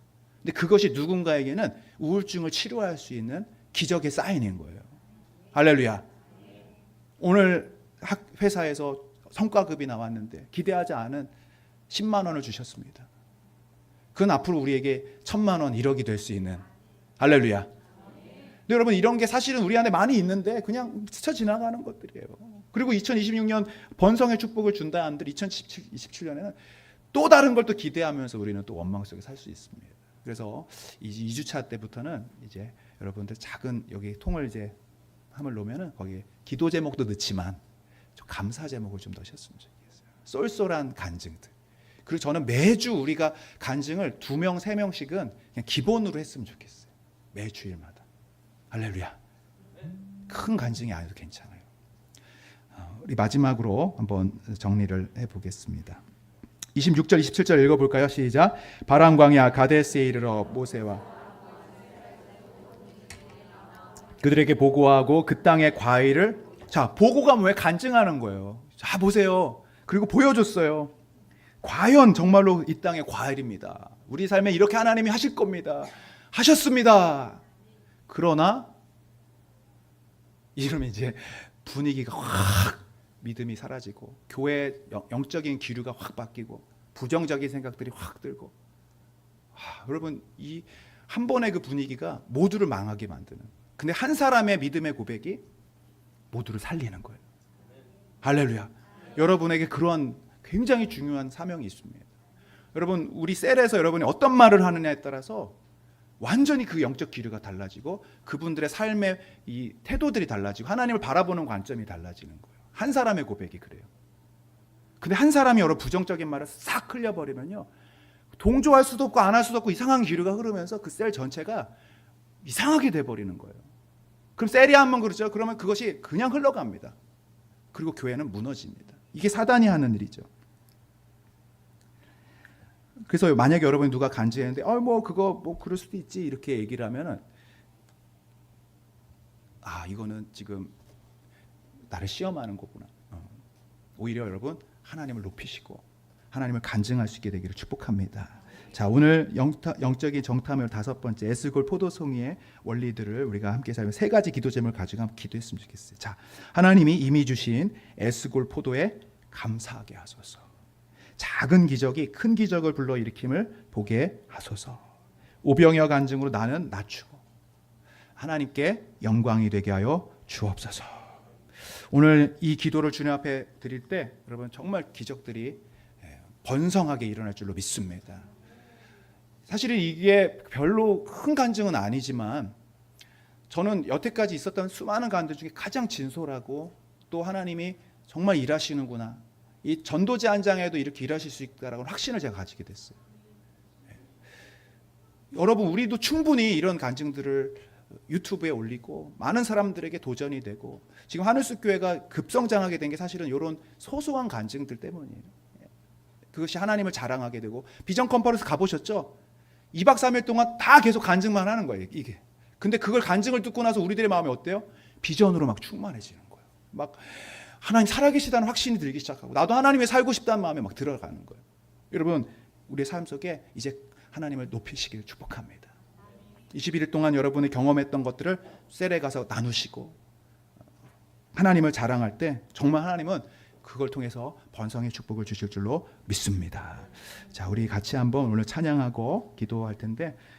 근데 그것이 누군가에게는 우울증을 치료할 수 있는 기적의 사인인 거예요. 할렐루야. 오늘 회사에서 성과급이 나왔는데 기대하지 않은 10만 원을 주셨습니다. 그건 앞으로 우리에게 1000만 원, 1억이 될 수 있는 할렐루야. 근데 여러분 이런 게 사실은 우리 안에 많이 있는데 그냥 스쳐 지나가는 것들이에요. 그리고 2026년 번성의 축복을 준다 한들 2027년에는 또 다른 걸 또 기대하면서 우리는 또 원망 속에 살 수 있습니다. 그래서 2주차 때부터는 이제 여러분들 작은 여기 통을 이제 함을 놓으면은 거기에 기도 제목도 넣지만 좀 감사 제목을 좀 넣으셨으면 좋겠어요. 쏠쏠한 간증들. 그리고 저는 매주 우리가 간증을 2명, 3명씩은 그냥 기본으로 했으면 좋겠어요. 매 주일마다. 할렐루야. 큰 간증이 아니어도 괜찮아요. 우리 마지막으로 한번 정리를 해보겠습니다. 26절, 27절 읽어볼까요? 시작. 바람 광야 가데스에 이르러 모세와 그들에게 보고하고 그 땅의 과일을 자 보고가 왜 간증하는 거예요. 자 보세요. 그리고 보여줬어요. 과연 정말로 이 땅의 과일입니다. 우리 삶에 이렇게 하나님이 하실 겁니다. 하셨습니다. 그러나 이러면 이제 분위기가 확 믿음이 사라지고 교회 영적인 기류가 확 바뀌고 부정적인 생각들이 확 들고 여러분 이 한 번의 그 분위기가 모두를 망하게 만드는 근데 한 사람의 믿음의 고백이 모두를 살리는 거예요. 할렐루야. 여러분에게 그런 굉장히 중요한 사명이 있습니다. 여러분 우리 셀에서 여러분이 어떤 말을 하느냐에 따라서 완전히 그 영적 기류가 달라지고 그분들의 삶의 이 태도들이 달라지고 하나님을 바라보는 관점이 달라지는 거예요. 한 사람의 고백이 그래요. 근데 한 사람이 여러 부정적인 말을 싹 흘려버리면요 동조할 수도 없고 안 할 수도 없고 이상한 기류가 흐르면서 그 셀 전체가 이상하게 돼버리는 거예요. 그럼 셀이 한번 그러죠. 그러면 그것이 그냥 흘러갑니다. 그리고 교회는 무너집니다. 이게 사단이 하는 일이죠. 그래서 만약에 여러분이 누가 간증했는데 뭐 그거 뭐 그럴 수도 있지 이렇게 얘기를 하면은 이거는 지금 나를 시험하는 거구나. 오히려 여러분 하나님을 높이시고 하나님을 간증할 수 있게 되기를 축복합니다. 자, 오늘 영적인 정탐을 5번째 에스골 포도송이의 원리들을 우리가 함께 살며 3가지 기도 제목을 가지고 한번 기도했으면 좋겠어요. 자, 하나님이 이미 주신 에스골 포도에 감사하게 하소서. 작은 기적이 큰 기적을 불러일으킴을 보게 하소서. 오병이어 간증으로 나는 낮추고 하나님께 영광이 되게 하여 주옵소서. 오늘 이 기도를 주님 앞에 드릴 때 여러분 정말 기적들이 번성하게 일어날 줄로 믿습니다. 사실은 이게 별로 큰 간증은 아니지만 저는 여태까지 있었던 수많은 간증 중에 가장 진솔하고 또 하나님이 정말 일하시는구나, 이 전도제 한 장에도 이렇게 일하실 수 있다라는 확신을 제가 가지게 됐어요. 여러분 우리도 충분히 이런 간증들을 유튜브에 올리고 많은 사람들에게 도전이 되고 지금 하늘숲 교회가 급성장하게 된 게 사실은 이런 소소한 간증들 때문이에요. 그것이 하나님을 자랑하게 되고 비전 컨퍼런스 가보셨죠? 2박 3일 동안 다 계속 간증만 하는 거예요. 이게. 근데 그걸 간증을 듣고 나서 우리들의 마음이 어때요? 비전으로 막 충만해지는 거예요. 막 하나님 살아계시다는 확신이 들기 시작하고 나도 하나님의 살고 싶다는 마음에 막 들어가는 거예요. 여러분 우리의 삶 속에 이제 하나님을 높이시기를 축복합니다. 21일 동안 여러분이 경험했던 것들을 셀에 가서 나누시고 하나님을 자랑할 때 정말 하나님은 그걸 통해서 번성의 축복을 주실 줄로 믿습니다. 자, 우리 같이 한번 오늘 찬양하고 기도할 텐데